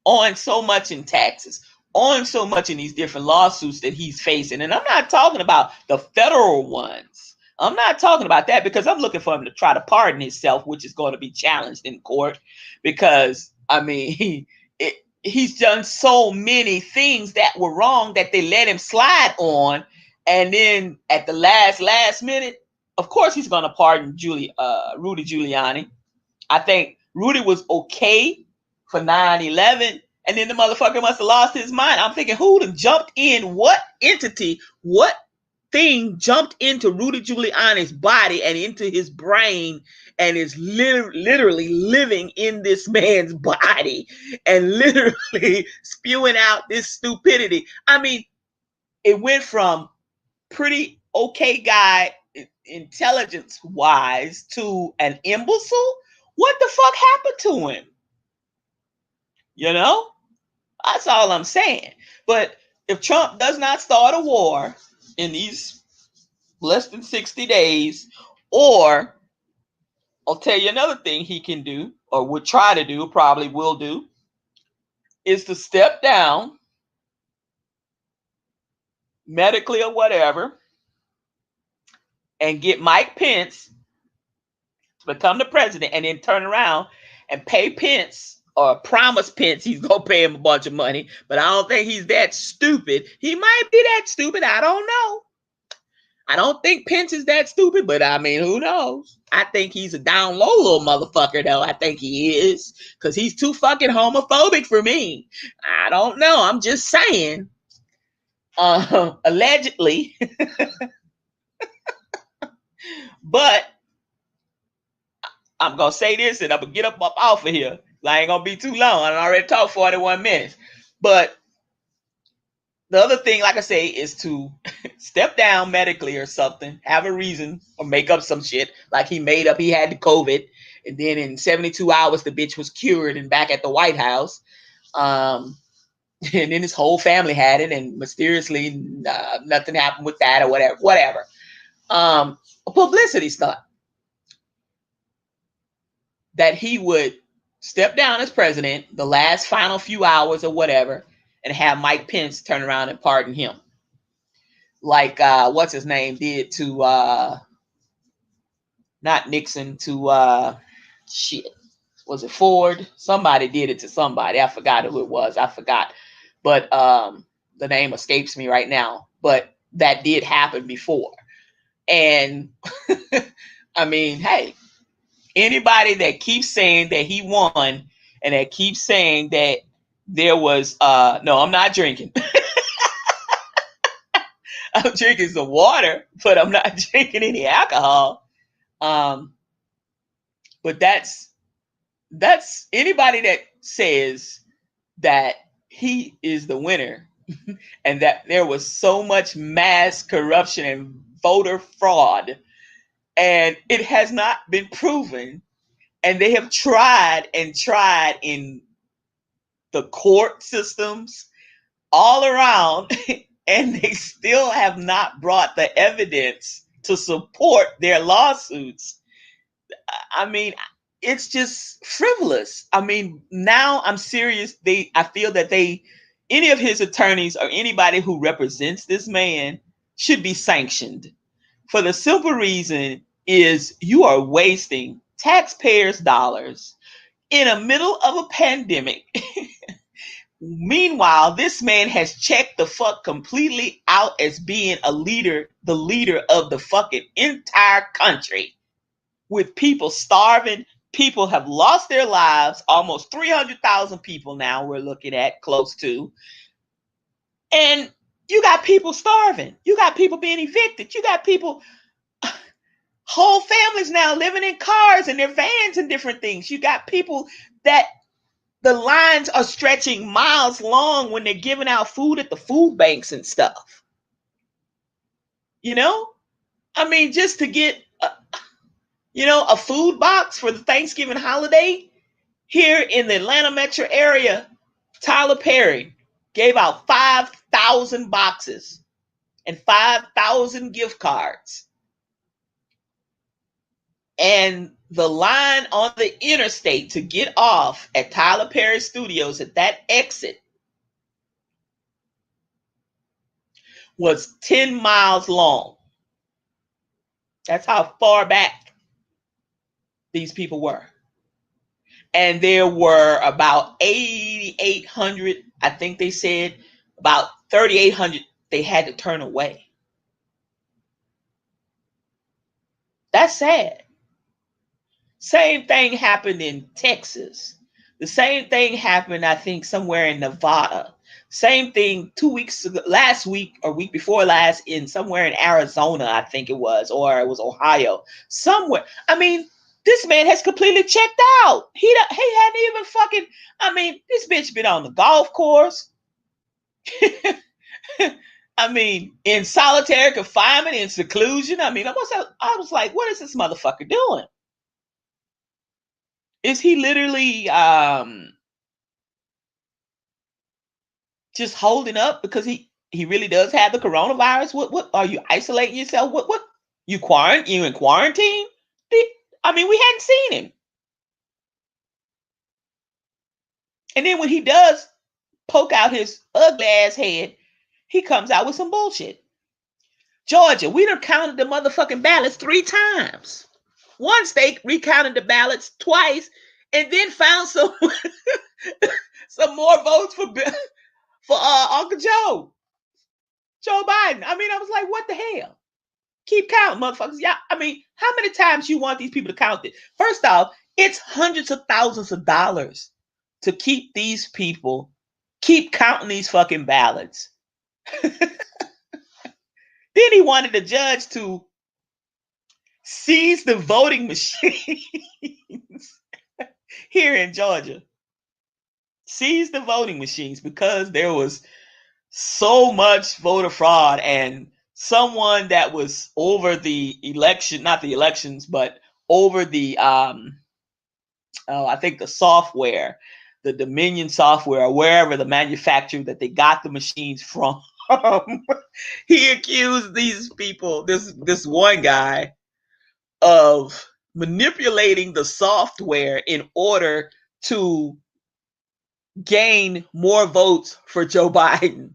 on so much in taxes, on so much in these different lawsuits that he's facing. And I'm not talking about the federal ones. I'm not talking about that, because I'm looking for him to try to pardon himself, which is going to be challenged in court, because I mean, he's done so many things that were wrong that they let him slide on, and then at the last minute, of course, he's going to pardon Rudy Giuliani. I think Rudy was okay for 9/11, and then the motherfucker must have lost his mind. I'm thinking, who jumped in? What entity? What thing jumped into Rudy Giuliani's body and into his brain, and is literally living in this man's body and literally spewing out this stupidity? I mean, it went from pretty okay guy. intelligence wise to an imbecile, what the fuck happened to him? You know? That's all I'm saying. But if Trump does not start a war in these less than 60 days, or I'll tell you another thing he can do, or would try to do, probably will do, is to step down medically or whatever and get Mike Pence to become the president and then turn around and pay Pence or promise Pence he's going to pay him a bunch of money. But I don't think he's that stupid. He might be that stupid. I don't know. I don't think Pence is that stupid, but I mean, who knows? I think he's a down low little motherfucker, though. I think he is, because he's too fucking homophobic for me. I don't know. I'm just saying. Allegedly. But I'm going to say this and I'm going to get up off of here. I ain't going to be too long. I already talked 41 minutes. But the other thing, like I say, is to step down medically or something, have a reason, or make up some shit. Like he made up he had the COVID, and then in 72 hours, the bitch was cured and back at the White House. And then his whole family had it, and mysteriously, nothing happened with that or whatever. A publicity stunt. That he would step down as president the last final few hours or whatever, and have Mike Pence turn around and pardon him. Like, what's his name did to, not Nixon, to, shit. Was it Ford? Somebody did it to somebody. I forgot who it was. I forgot. But the name escapes me right now. But that did happen before. And, I mean, hey, anybody that keeps saying that he won and that keeps saying that there was, no, I'm not drinking. I'm drinking some water, but I'm not drinking any alcohol. But that's anybody that says that he is the winner and that there was so much mass corruption and voter fraud, and it has not been proven, and they have tried in the court systems all around, and they still have not brought the evidence to support their lawsuits. I mean, it's just frivolous. I mean, now I'm serious. I feel that any of his attorneys or anybody who represents this man should be sanctioned, for the simple reason is you are wasting taxpayers' dollars in the middle of a pandemic. Meanwhile, this man has checked the fuck completely out as being the leader of the fucking entire country, with people starving. People have lost their lives. Almost 300,000 people now we're looking at, close to. And you got people starving. You got people being evicted. You got people, whole families now living in cars and their vans and different things. You got people that the lines are stretching miles long when they're giving out food at the food banks and stuff. You know? I mean, just to get, a food box for the Thanksgiving holiday here in the Atlanta metro area, Tyler Perry gave out 5,000 boxes and 5,000 gift cards. And the line on the interstate to get off at Tyler Perry Studios at that exit was 10 miles long. That's how far back these people were. And there were about 8,800, I think they said, about 3,800 they had to turn away. That's sad. Same thing happened in Texas. The same thing happened, I think, somewhere in Nevada. Same thing 2 weeks ago, last week or week before last, in somewhere in Arizona, I think it was, or it was Ohio. Somewhere. I mean, this man has completely checked out. He hadn't even fucking, I mean, this bitch been on the golf course. I mean, in solitary confinement, in seclusion. I mean, I was like, what is this motherfucker doing? Is he literally just holding up because he really does have the coronavirus? What are you isolating yourself? What you in quarantine? I mean, we hadn't seen him. And then when he does poke out his ugly ass head, he comes out with some bullshit. Georgia, we done counted the motherfucking ballots 3 times. One state recounted the ballots twice, and then found some some more votes for Uncle Joe Biden. I mean, I was like, what the hell? Keep counting, motherfuckers. Yeah, I mean, how many times you want these people to count it? First off, it's hundreds of thousands of dollars to keep these people keep counting these fucking ballots. Then he wanted the judge to seize the voting machines here in Georgia. Seize the voting machines because there was so much voter fraud, and someone that was over the election, not the elections, but over the I think the software, the Dominion software, or wherever the manufacturer that they got the machines from. He accused these people, this one guy, of manipulating the software in order to gain more votes for Joe Biden.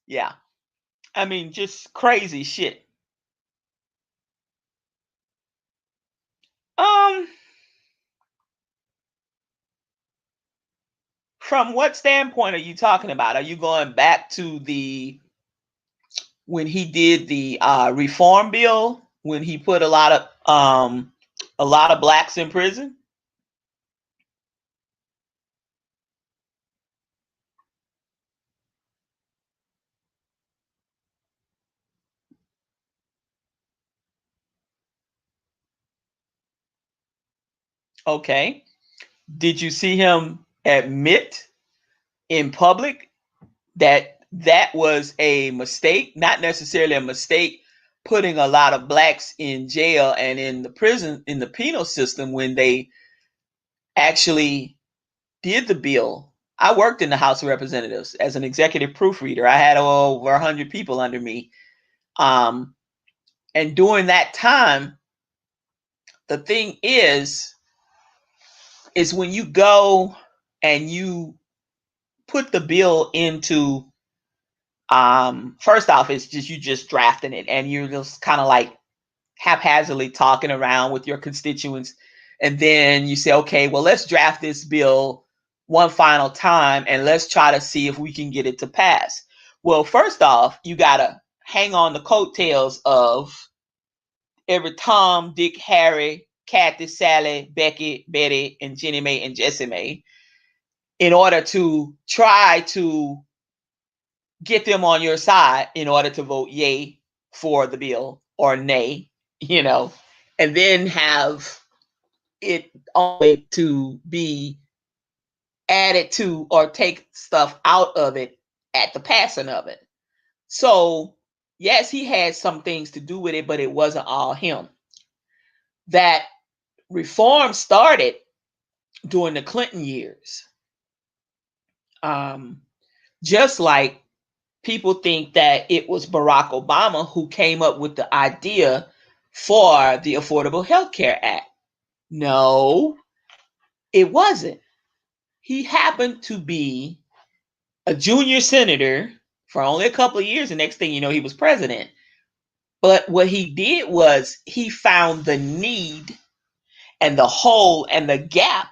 Yeah. I mean, just crazy shit. From what standpoint are you talking about? Are you going back to when he did the reform bill, when he put a lot of blacks in prison? Okay. Did you see him admit in public that was a mistake? Not necessarily a mistake putting a lot of blacks in jail and in the prison, in the penal system, when they actually did the bill. I worked in the House of Representatives as an executive proofreader. I had over 100 people under me. And during that time, the thing is when you go and you put the bill into, first off, it's just you just drafting it, and you're just kind of like haphazardly talking around with your constituents, and then you say, okay, well, let's draft this bill one final time and let's try to see if we can get it to pass. Well, first off, you gotta hang on the coattails of every Tom, Dick, Harry, Kathy, Sally, Becky, Betty, and Jenny Mae and Jessie Mae in order to try to get them on your side in order to vote yay for the bill or nay, and then have it only to be added to or take stuff out of it at the passing of it. So, yes, he had some things to do with it, but it wasn't all him. That reform started during the Clinton years. Just like people think that it was Barack Obama who came up with the idea for the Affordable Health Care Act. No, it wasn't. He happened to be a junior senator for only a couple of years. The next thing you know, he was president. But what he did was he found the need and the hole and the gap.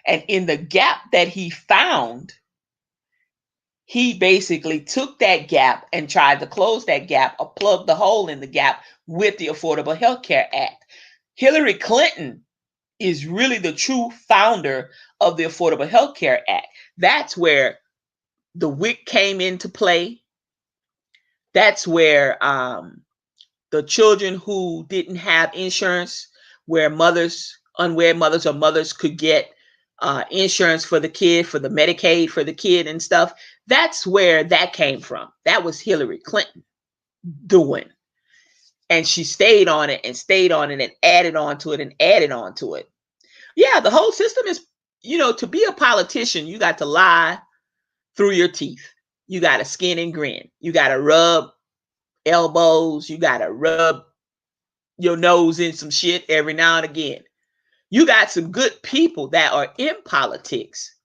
And in the gap that he found, he basically took that gap and tried to close that gap or plug the hole in the gap with the Affordable Health Care Act. Hillary Clinton is really the true founder of the Affordable Health Care Act. That's where the WIC came into play. That's where the children who didn't have insurance, where unwed mothers or mothers could get insurance for the kid, for the Medicaid for the kid and stuff. That's where that came from. That was Hillary Clinton doing. And she stayed on it and stayed on it and added on to it and added on to it. Yeah, the whole system is, to be a politician, you got to lie through your teeth. You got to skin and grin. You got to rub elbows. You got to rub your nose in some shit every now and again. You got some good people that are in politics,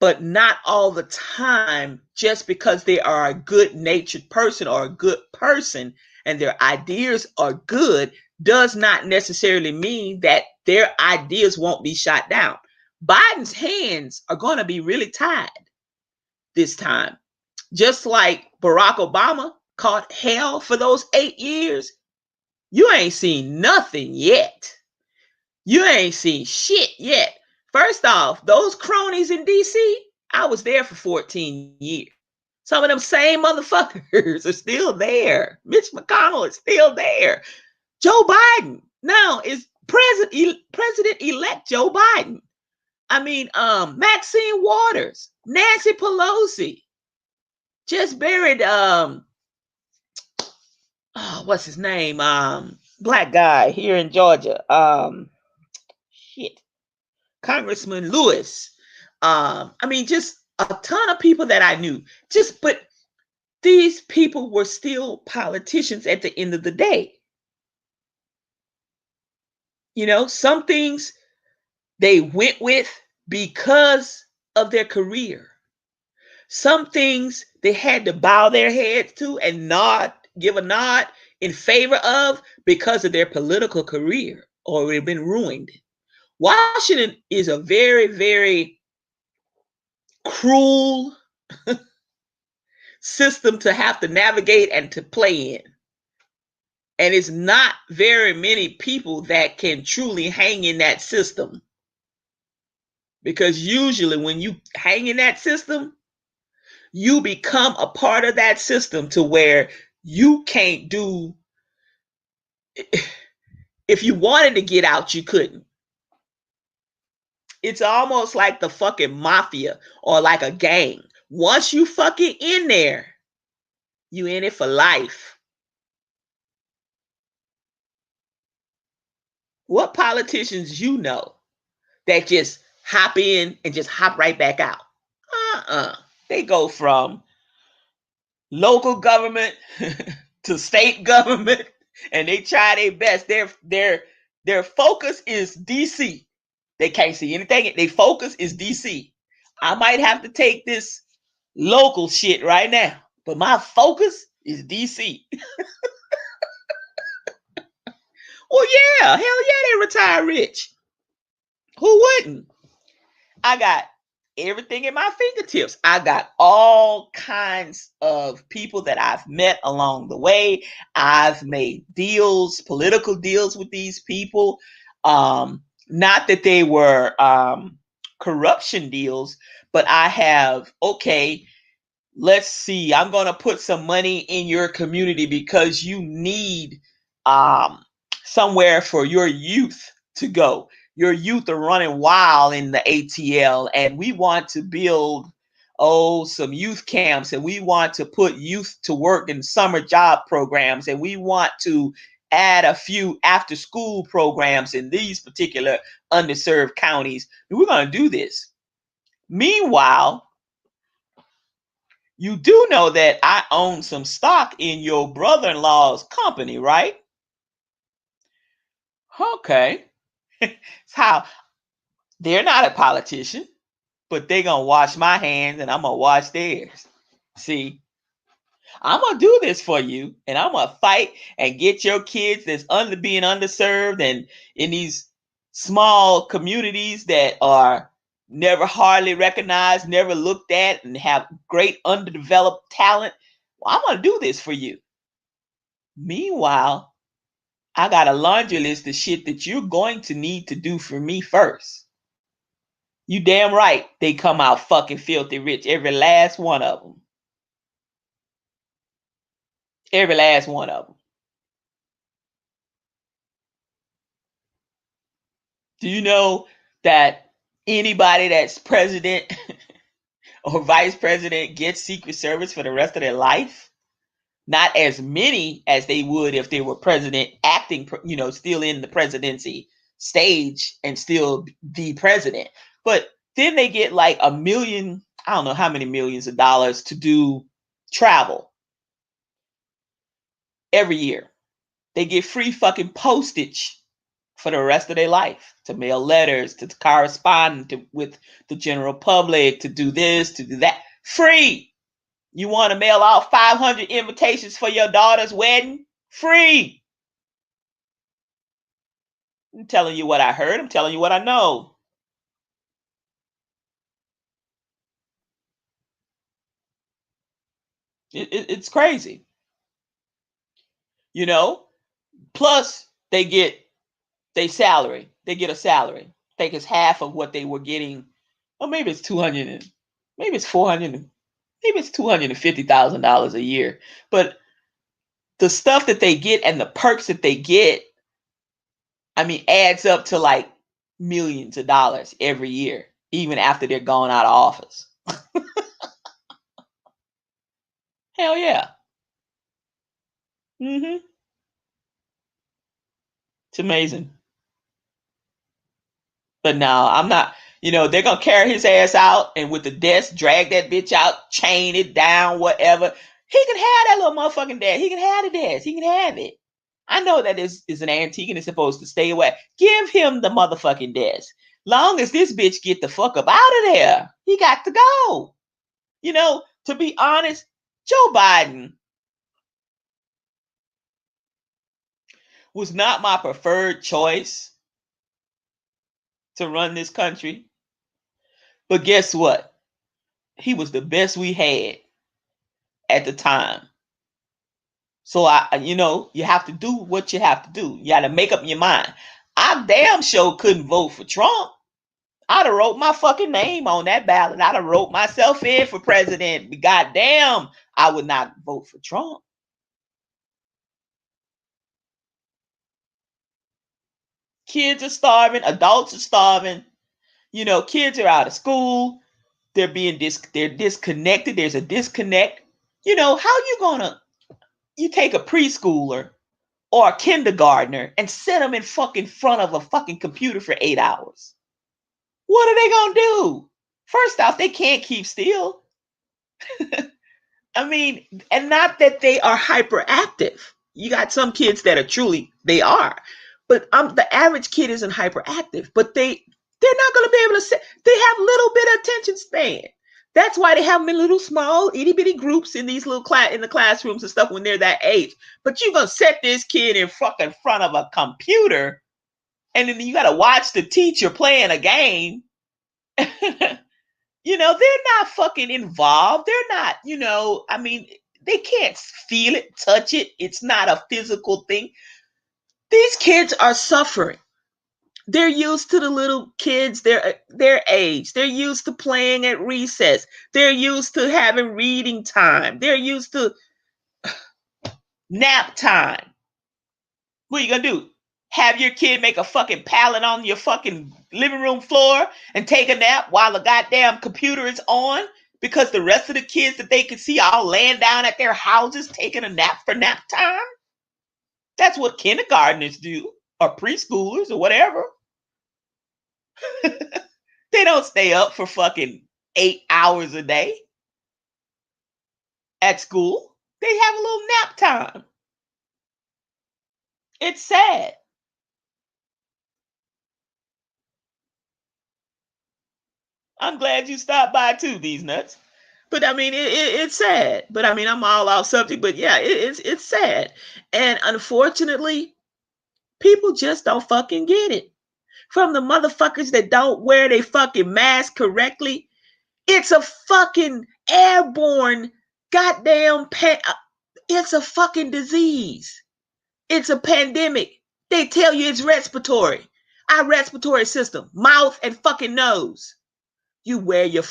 but not all the time. Just because they are a good natured person or a good person and their ideas are good does not necessarily mean that their ideas won't be shot down. Biden's hands are going to be really tied this time. Just like Barack Obama caught hell for those 8 years, you ain't seen nothing yet. You ain't seen shit yet. First off, those cronies in DC, I was there for 14 years. Some of them same motherfuckers are still there. Mitch McConnell is still there. Joe Biden now is President-elect Joe Biden. I mean, Maxine Waters, Nancy Pelosi just buried what's his name? Black guy here in Georgia. Congressman Lewis. I mean, just a ton of people that I knew. But these people were still politicians at the end of the day. Some things they went with because of their career. Some things they had to bow their heads to and give a nod in favor of because of their political career, or it had been ruined. Washington is a very, very cruel system to have to navigate and to play in. And it's not very many people that can truly hang in that system. Because usually when you hang in that system, you become a part of that system to where you can't do, if you wanted to get out, you couldn't. It's almost like the fucking mafia or like a gang. Once you fucking in there, you in it for life. What politicians you know that just hop in and just hop right back out? They go from local government to state government, and they try their best. Their focus is DC. They can't see anything. Their focus is DC. I might have to take this local shit right now, but my focus is DC. Well, yeah, hell yeah, they retire rich. Who wouldn't? I got everything in my fingertips. I got all kinds of people that I've met along the way. I've made deals, political deals with these people. Not that they were corruption deals, but I have, okay, let's see, I'm going to put some money in your community because you need somewhere for your youth to go. Your youth are running wild in the ATL, and we want to build some youth camps, and we want to put youth to work in summer job programs, and we want to add a few after school programs in these particular underserved counties. And we're going to do this. Meanwhile, you do know that I own some stock in your brother-in-law's company, right? Okay. It's how they're not a politician, but they're going to wash my hands and I'm going to wash theirs. See, I'm going to do this for you, and I'm going to fight and get your kids that's being underserved and in these small communities that are never hardly recognized, never looked at, and have great underdeveloped talent. Well, I'm going to do this for you. Meanwhile, I got a laundry list of shit that you're going to need to do for me first. You damn right they come out fucking filthy rich, every last one of them. Every last one of them. Do you know that Anybody that's president or vice president gets Secret Service for the rest of their life. Not as many as they would if they were president acting, still in the presidency stage and still the president. But then they get like $1 million, I don't know how many millions of dollars to do travel every year. They get free fucking postage for the rest of their life to mail letters, to correspond with the general public, to do this, to do that. Free. You want to mail out 500 invitations for your daughter's wedding? Free. I'm telling you what I heard. I'm telling you what I know. It's crazy. Plus they get their salary. They get a salary. I think it's half of what they were getting. Or maybe it's 200, maybe it's 400, maybe it's $250,000 a year. But the stuff that they get and the perks that they get, adds up to like millions of dollars every year, even after they're gone out of office. Hell yeah. It's amazing. But no, I'm not. They're gonna carry his ass out and with the desk, drag that bitch out, chain it down, whatever. He can have that little motherfucking desk. He can have the desk. He can have it. I know that is an antique and it's supposed to stay away. Give him the motherfucking desk. Long as this bitch get the fuck up out of there, he got to go. To be honest, Joe Biden was not my preferred choice to run this country. But guess what? He was the best we had at the time. So you have to do what you have to do. You got to make up your mind. I damn sure couldn't vote for Trump. I'd have wrote my fucking name on that ballot. I'd have wrote myself in for president. But goddamn, I would not vote for Trump. Kids are starving. Adults are starving. Kids are out of school. They're disconnected. There's a disconnect. How you take a preschooler or a kindergartner and set them in fucking front of a fucking computer for 8 hours? What are they gonna do? First off, they can't keep still. And not that they are hyperactive. You got some kids that are they are. But the average kid isn't hyperactive, but they're not going to be able to say, they have little bit of attention span. That's why they have them in little small itty bitty groups in these little in the classrooms and stuff when they're that age. But you're going to set this kid in fucking front of a computer and then you got to watch the teacher playing a game. They're not fucking involved. They're not, they can't feel it, touch it. It's not a physical thing. These kids are suffering. They're used to the little kids their age. They're used to playing at recess. They're used to having reading time. They're used to nap time. What are you gonna do? Have your kid make a fucking pallet on your fucking living room floor and take a nap while the goddamn computer is on? Because the rest of the kids that they can see all laying down at their houses taking a nap for nap time? That's what kindergartners do, or preschoolers, or whatever. They don't stay up for fucking 8 hours a day at school. They have a little nap time. It's sad. I'm glad you stopped by too, these nuts. But it's sad. But I'm all off subject. But yeah, it's sad. And unfortunately, people just don't fucking get it. From the motherfuckers that don't wear their fucking mask correctly, it's a fucking airborne goddamn it's a fucking disease. It's a pandemic. They tell you it's respiratory. Our respiratory system, mouth and fucking nose. You wear a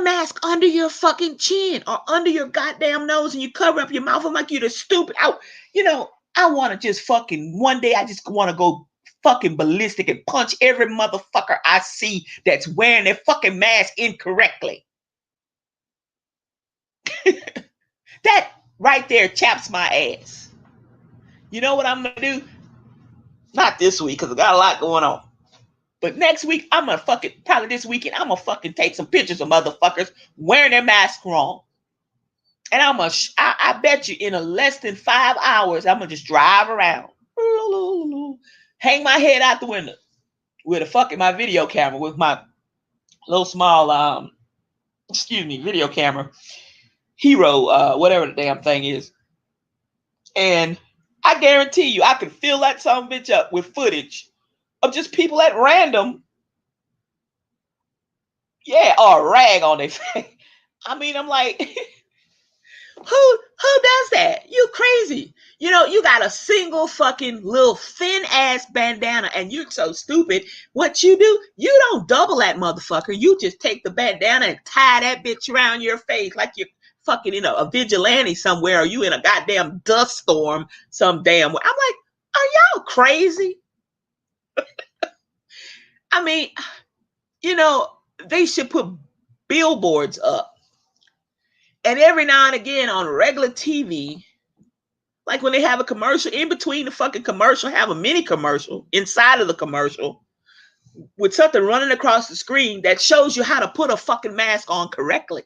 mask under your fucking chin or under your goddamn nose and you cover up your mouth. I'm like, you the stupid. I want to just fucking, one day I just want to go fucking ballistic and punch every motherfucker I see that's wearing their fucking mask incorrectly. That right there chaps my ass. You know what I'm gonna do? Not this week, because I got a lot going on. But next week, I'm gonna fucking, probably this weekend, I'm gonna fucking take some pictures of motherfuckers wearing their mask wrong. And I'm gonna, I bet you in a less than 5 hours, I'm gonna just drive around, hang my head out the window with a fucking my video camera, with my little small video camera, Hero, whatever the damn thing is. And I guarantee you, I can fill that son of a bitch up with footage of just people at random, or a rag on their face. I mean, I'm like, who does that? You crazy. You know, you got a single fucking little thin ass bandana and you're so stupid. What you do, you don't double that motherfucker. You just take the bandana and tie that bitch around your face like you're fucking, a vigilante somewhere, or you in a goddamn dust storm some damn way. I'm like, are y'all crazy? I mean, they should put billboards up. And every now and again on regular TV, like when they have a commercial, in between the fucking commercial, have a mini commercial inside of the commercial with something running across the screen that shows you how to put a fucking mask on correctly.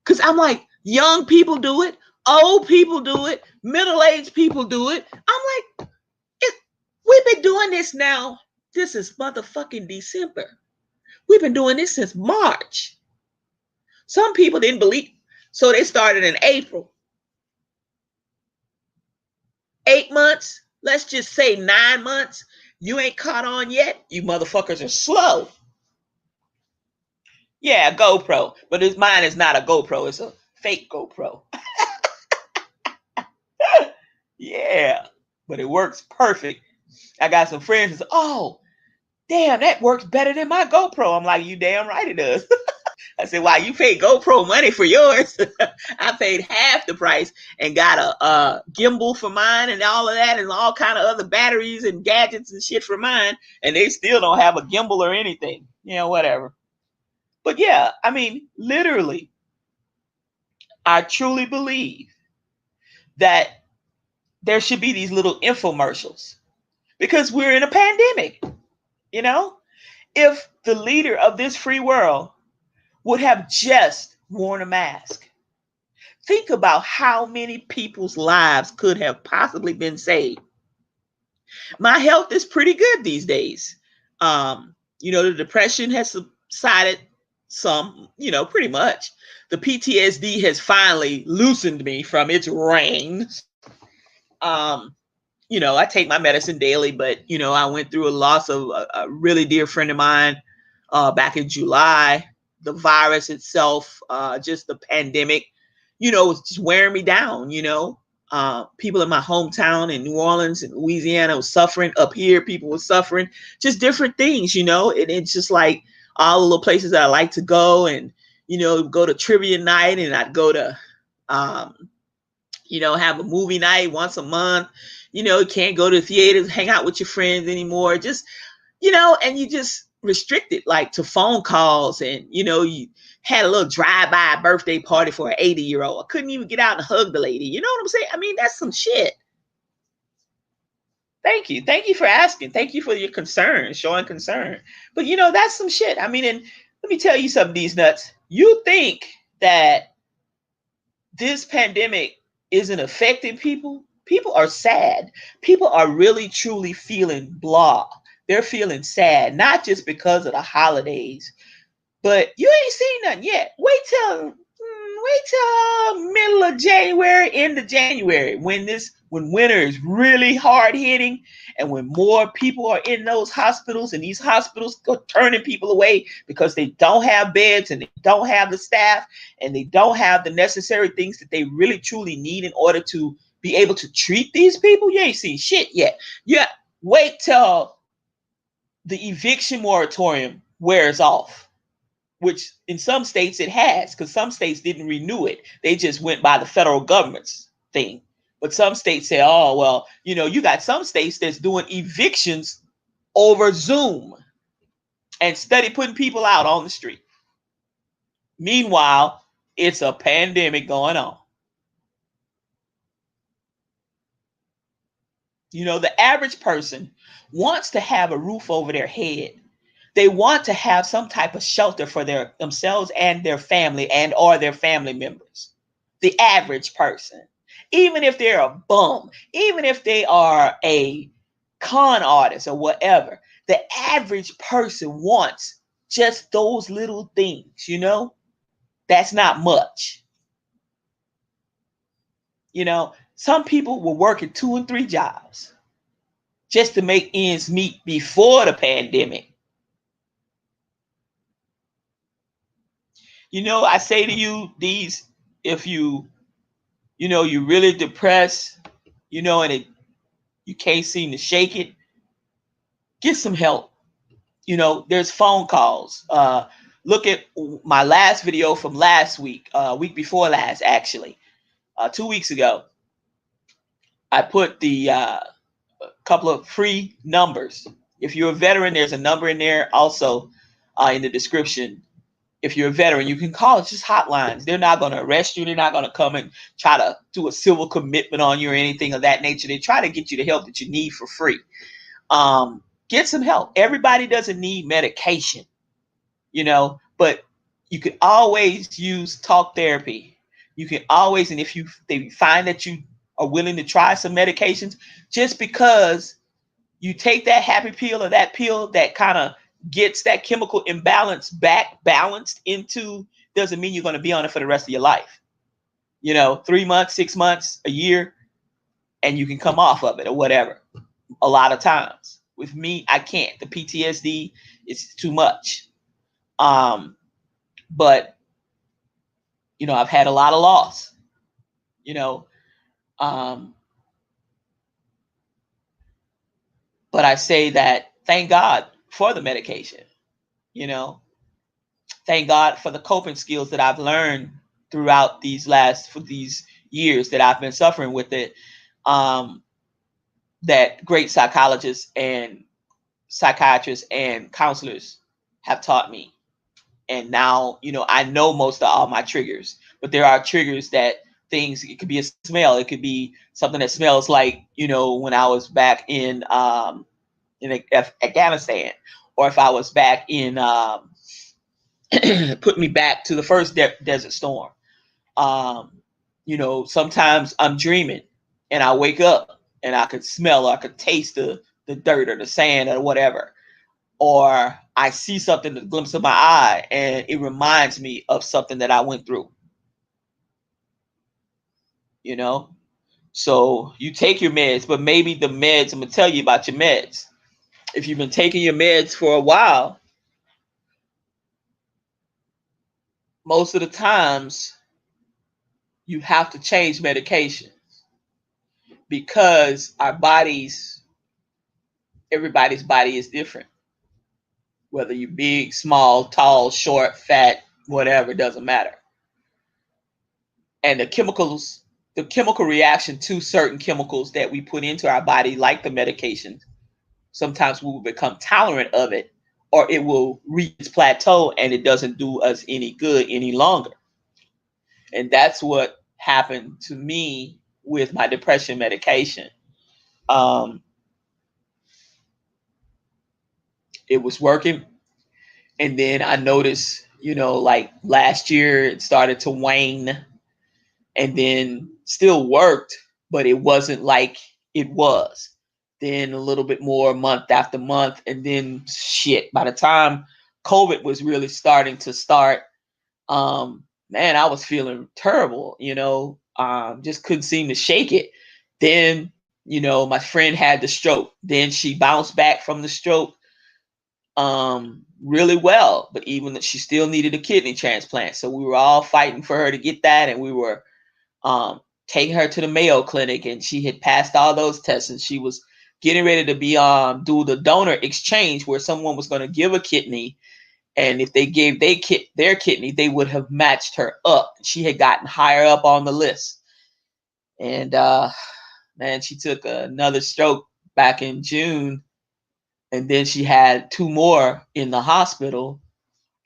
Because I'm like, young people do it, old people do it, middle-aged people do it. I'm like, we've been doing this now. This is motherfucking December. We've been doing this since March. Some people didn't believe, so they started in April. 8 months, let's just say 9 months, you ain't caught on yet, you motherfuckers are slow. Yeah, GoPro, but mine is not a GoPro, it's a fake GoPro. Yeah, but it works perfect. I got some friends who say, oh, damn, that works better than my GoPro. I'm like, you damn right it does. I said, wow, you paid GoPro money for yours. I paid half the price and got a gimbal for mine and all of that and all kind of other batteries and gadgets and shit for mine. And they still don't have a gimbal or anything. Whatever. But yeah, I mean, literally, I truly believe that there should be these little infomercials because we're in a pandemic. If the leader of this free world would have just worn a mask, think about how many people's lives could have possibly been saved. My health is pretty good these days. The depression has subsided some, pretty much. The PTSD has finally loosened me from its reins. I take my medicine daily, but, I went through a loss of a really dear friend of mine back in July. The virus itself, just the pandemic, was just wearing me down. People in my hometown in New Orleans and Louisiana was suffering. Up here, people were suffering. Just different things, and it's just like all the little places that I like to go, and go to trivia night, and I'd go to have a movie night once a month. You can't go to the theaters, hang out with your friends anymore. Just and you just restricted like to phone calls, and you had a little drive-by birthday party for an 80-year-old. I couldn't even get out and hug the lady. You know what I'm saying? I mean, that's some shit. Thank you for asking. Thank you for your concern, showing concern. But that's some shit. I mean, and let me tell you something, these nuts. You think that this pandemic isn't affecting people? People are sad. People are really truly feeling blah. They're feeling sad, not just because of the holidays, but you ain't seen nothing yet. Wait till middle of January, end of January, when winter is really hard hitting, and when more people are in those hospitals, and these hospitals go turning people away because they don't have beds, and they don't have the staff, and they don't have the necessary things that they really truly need in order to be able to treat these people. You ain't seen shit yet. Yeah, wait till the eviction moratorium wears off, which in some states it has, because some states didn't renew it. They just went by the federal government's thing. But some states say, oh, well, you got some states that's doing evictions over Zoom and steady putting people out on the street. Meanwhile, it's a pandemic going on. The average person wants to have a roof over their head. They want to have some type of shelter for themselves and their family or their family members. The average person, even if they're a bum, even if they are a con artist or whatever, the average person wants just those little things, That's not much. Some people were working 2 and 3 jobs just to make ends meet before the pandemic. I say to you, if you're really depressed, and you can't seem to shake it, get some help. There's phone calls. Look at my last video from last week, week before last, actually, 2 weeks ago. I put the couple of free numbers. If you're a veteran, there's a number in there also in the description. If you're a veteran, you can call. It's just hotlines. They're not going to arrest you. They're not going to come and try to do a civil commitment on you or anything of that nature. They try to get you the help that you need for free. Get some help. Everybody doesn't need medication, but you can always use talk therapy. You can always, and if they find that you are willing to try some medications, just because you take that happy pill or that pill that kind of gets that chemical imbalance back balanced into, doesn't mean you're going to be on it for the rest of your life. 3 months, 6 months, a year, and you can come off of it or whatever. A lot of times with me, I can't. The PTSD is too much. But I've had a lot of loss. But I say that thank God for the medication. Thank God for the coping skills that I've learned throughout these years that I've been suffering with it. That great psychologists and psychiatrists and counselors have taught me. And now, I know most of all my triggers, but there are triggers that it could be a smell. It could be something that smells like, when I was back in Afghanistan, or if I was back in, put me back to the first desert storm. Sometimes I'm dreaming and I wake up and I could smell or I could taste the dirt or the sand or whatever. Or I see something, the glimpse of my eye, and it reminds me of something that I went through. So you take your meds, but maybe the meds, I'm going to tell you about your meds. If you've been taking your meds for a while, most of the times you have to change medication because everybody's body is different. Whether you're big, small, tall, short, fat, whatever, it doesn't matter. And the chemical reaction to certain chemicals that we put into our body, like the medication, sometimes we will become tolerant of it, or it will reach its plateau and it doesn't do us any good any longer. And that's what happened to me with my depression medication. It was working. And then I noticed, like last year, it started to wane and then still worked, but it wasn't like it was. Then a little bit more month after month. And then by the time COVID was really starting to start, man, I was feeling terrible, just couldn't seem to shake it. Then, my friend had the stroke. Then she bounced back from the stroke really well, but even that she still needed a kidney transplant. So we were all fighting for her to get that, and we were taking her to the Mayo Clinic, and she had passed all those tests, and she was getting ready to be do the donor exchange where someone was going to give a kidney, and if they gave their kidney, they would have matched her up. She had gotten higher up on the list, and man, she took another stroke back in June, and then she had 2 more in the hospital.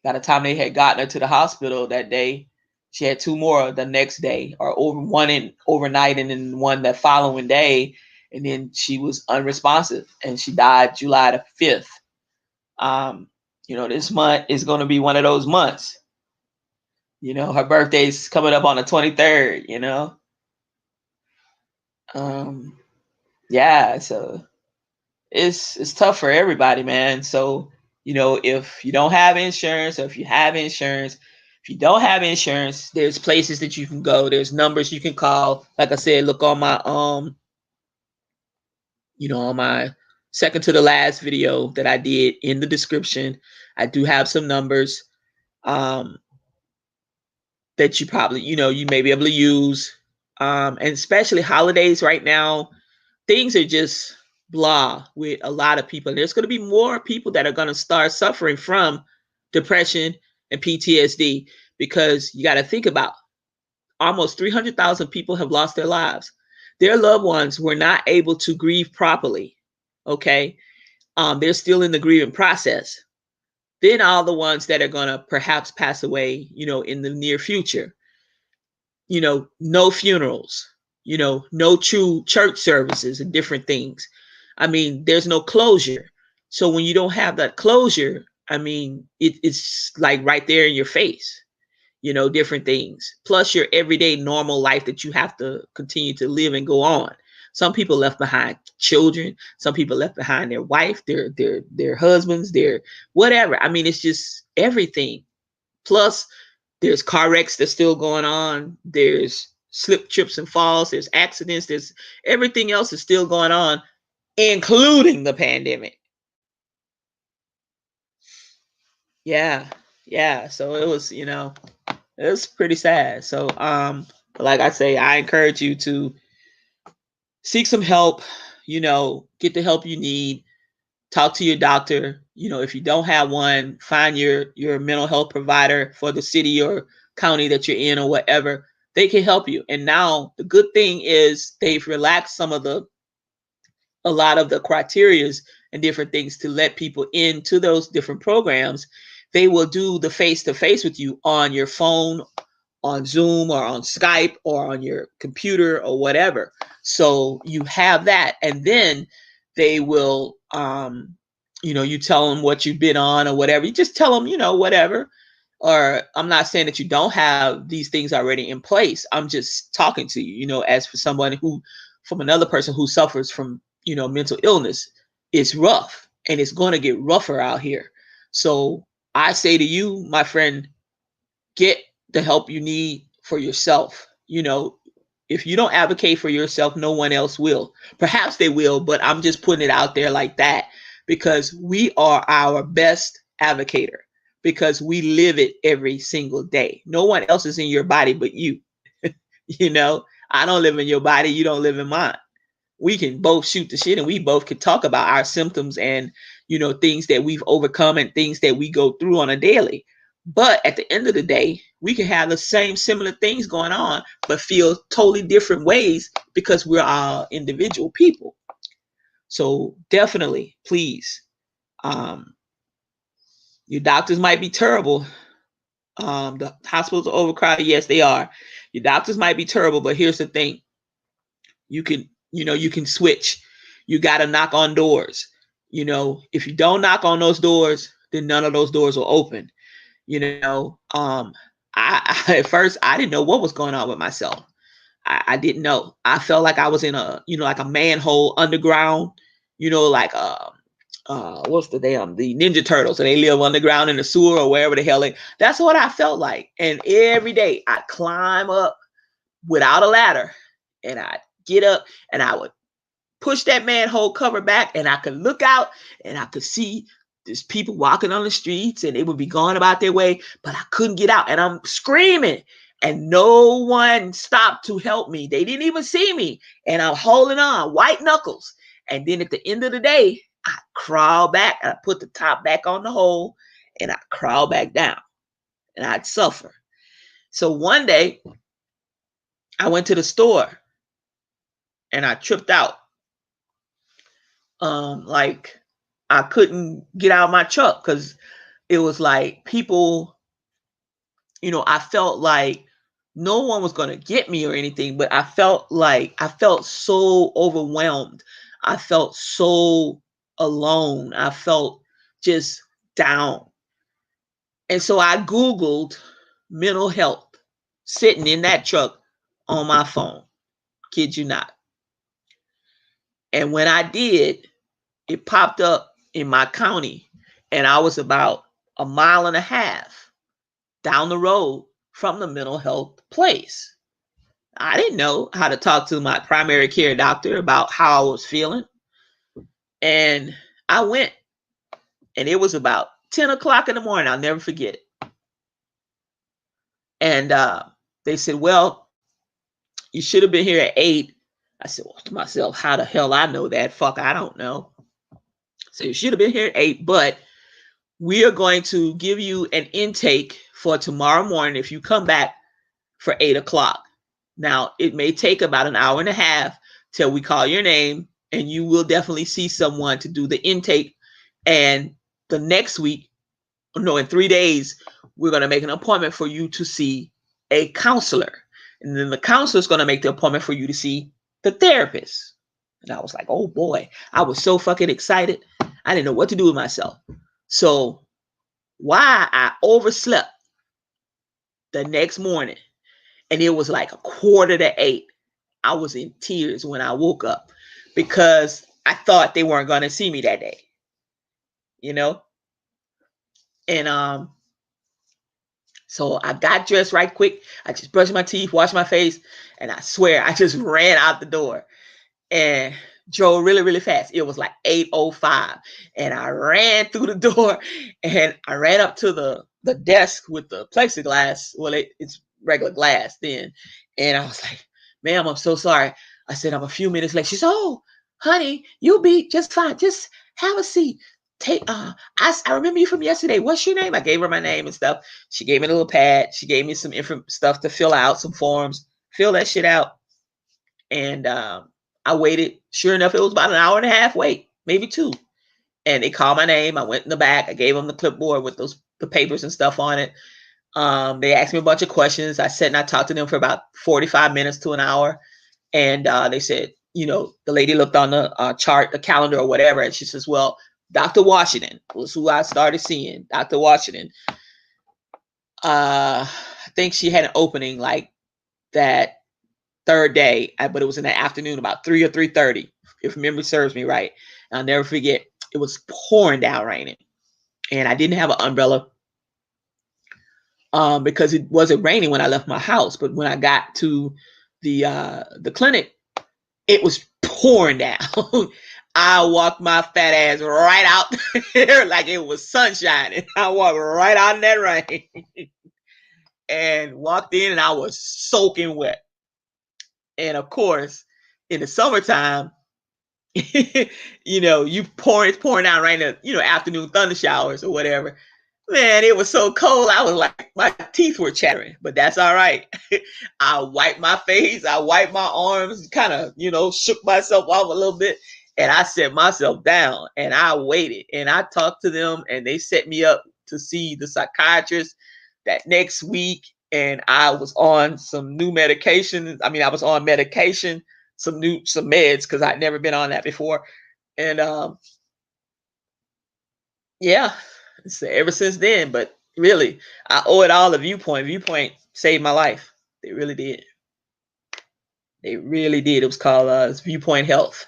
By the time they had gotten her to the hospital that day, she had 2 more the next day, or one in overnight and then one that following day. And then she was unresponsive and she died July the 5th. This month is going to be one of those months. Her birthday's coming up on the 23rd, Yeah, so it's tough for everybody, man. So, if you don't have insurance, or if you have insurance, if you don't have insurance, there's places that you can go. There's numbers you can call. Like I said, look on my on my second to the last video that I did in the description. I do have some numbers that you probably, you may be able to use. And especially holidays right now, things are just blah with a lot of people. There's going to be more people that are going to start suffering from depression and PTSD, because you got to think about almost 300,000 people have lost their lives. Their loved ones were not able to grieve properly. Okay. They're still in the grieving process. Then all the ones that are going to perhaps pass away, in the near future, no funerals, no true church services and different things. I mean, there's no closure. So when you don't have that closure, I mean, it's like right there in your face, different things. Plus your everyday normal life that you have to continue to live and go on. Some people left behind children. Some people left behind their wife, their husbands, their whatever. I mean, it's just everything. Plus, there's car wrecks that's still going on. There's slip, trips, and falls. There's accidents. There's everything else is still going on, including the pandemic. Yeah, yeah. So it was pretty sad. So, like I say, I encourage you to seek some help. Get the help you need. Talk to your doctor. If you don't have one, find your mental health provider for the city or county that you're in or whatever. They can help you. And now the good thing is they've relaxed a lot of the criterias and different things to let people into those different programs. They will do the face-to-face with you on your phone, on Zoom, or on Skype, or on your computer, or whatever. So you have that, and then they will you tell them what you've been on or whatever. You just tell them, whatever. Or I'm not saying that you don't have these things already in place. I'm just talking to you, as for someone from another person who suffers from, mental illness. It's rough, and it's going to get rougher out here. So I say to you, my friend, get the help you need for yourself. If you don't advocate for yourself, no one else will. Perhaps they will, but I'm just putting it out there like that, because we are our best advocator, because we live it every single day. No one else is in your body but you. I don't live in your body. You don't live in mine. We can both shoot the shit, and we both can talk about our symptoms and, things that we've overcome and things that we go through on a daily. But at the end of the day, we can have the same similar things going on, but feel totally different ways, because we're all individual people. So definitely, please, your doctors might be terrible. The hospitals are overcrowded. Yes, they are. Your doctors might be terrible, but here's the thing. You can switch. You got to knock on doors. If you don't knock on those doors, then none of those doors will open. I at first I didn't know what was going on with myself. I didn't know. I felt like I was in like a manhole underground, like what's the Ninja Turtles, and they live underground in the sewer or wherever the hell that's what I felt like. And every day I climb up without a ladder, and I get up and I would push that manhole cover back, and I could look out and I could see there's people walking on the streets, and they would be going about their way, but I couldn't get out, and I'm screaming, and no one stopped to help me. They didn't even see me, and I'm holding on, white knuckles. And then at the end of the day, I crawl back, and I put the top back on the hole, and I crawl back down, and I'd suffer. So one day I went to the store, and I tripped out. Like I couldn't get out of my truck because it was like people, I felt like no one was going to get me or anything, but I felt so overwhelmed. I felt so alone. I felt just down. And so I Googled mental health sitting in that truck on my phone. Kid you not. And when I did, it popped up in my county, and I was about a mile and a half down the road from the mental health place. I didn't know how to talk to my primary care doctor about how I was feeling. And I went, and it was about 10 o'clock in the morning. I'll never forget it. And they said, well, you should have been here at 8. I said, well, to myself, how the hell I know that? Fuck, I don't know. So you should have been here at 8, but we are going to give you an intake for tomorrow morning if you come back for 8 o'clock. Now, it may take about an hour and a half till we call your name, and you will definitely see someone to do the intake. And the next week, no, in 3 days, we're going to make an appointment for you to see a counselor. And then the counselor is going to make the appointment for you to see the therapist. And I was like, oh boy, I was so fucking excited. I didn't know what to do with myself. So why I overslept the next morning, and it was like 7:45. I was in tears when I woke up because I thought they weren't going to see me that day, And so I got dressed right quick. I just brushed my teeth, washed my face, and I swear I just ran out the door and drove really, really fast. It was like 8:05, and I ran through the door, and I ran up to the desk with the plexiglass. Well, it's regular glass then, and I was like, "Ma'am, I'm so sorry." I said, "I'm a few minutes late." She said, "Oh, honey, you'll be just fine. Just have a seat. I remember you from yesterday. What's your name?" I gave her my name and stuff. She gave me a little pad. She gave me some stuff to fill out, some forms. Fill that shit out, and I waited. Sure enough, it was about an hour and a half wait, maybe 2. And they called my name. I went in the back. I gave them the clipboard with the papers and stuff on it. They asked me a bunch of questions. I sat and I talked to them for about 45 minutes to an hour. And they said, the lady looked on the chart, the calendar or whatever. And she says, well, Dr. Washington was who I started seeing. Dr. Washington. I think she had an opening like that third day, but it was in the afternoon, about 3 or 3:30, if memory serves me right. And I'll never forget, it was pouring down raining, and I didn't have an umbrella because it wasn't raining when I left my house. But when I got to the clinic, it was pouring down. I walked my fat ass right out there like it was sunshine, and I walked right out in that rain and walked in, and I was soaking wet. And of course, in the summertime, it's pouring down right in the, afternoon thunder showers or whatever. Man, it was so cold. I was like, my teeth were chattering, but that's all right. I wiped my face. I wiped my arms, kind of, shook myself off a little bit. And I set myself down and I waited and I talked to them, and they set me up to see the psychiatrist that next week. And I was on some new medication. I was on medication, some meds, because I'd never been on that before. And yeah, so ever since then. But really, I owe it all to Viewpoint. Viewpoint saved my life. They really did. They really did. It was called Viewpoint Health.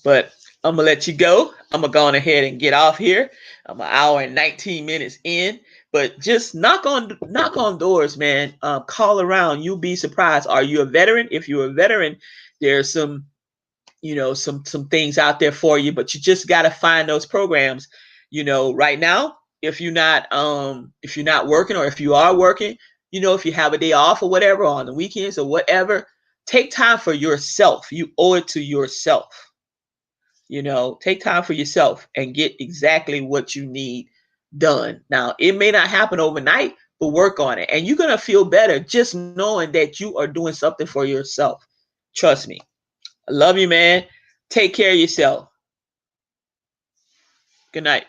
But I'm gonna let you go. I'm gonna go on ahead and get off here. I'm an hour and 19 minutes in. But just knock on doors, man. Call around. You'll be surprised. Are you a veteran? If you're a veteran, there's some things out there for you. But you just gotta find those programs. Right now, if you're not working, or if you are working, if you have a day off or whatever, on the weekends or whatever, take time for yourself. You owe it to yourself. Take time for yourself and get exactly what you need done. Now, it may not happen overnight, but work on it. And you're going to feel better just knowing that you are doing something for yourself. Trust me. I love you, man. Take care of yourself. Good night.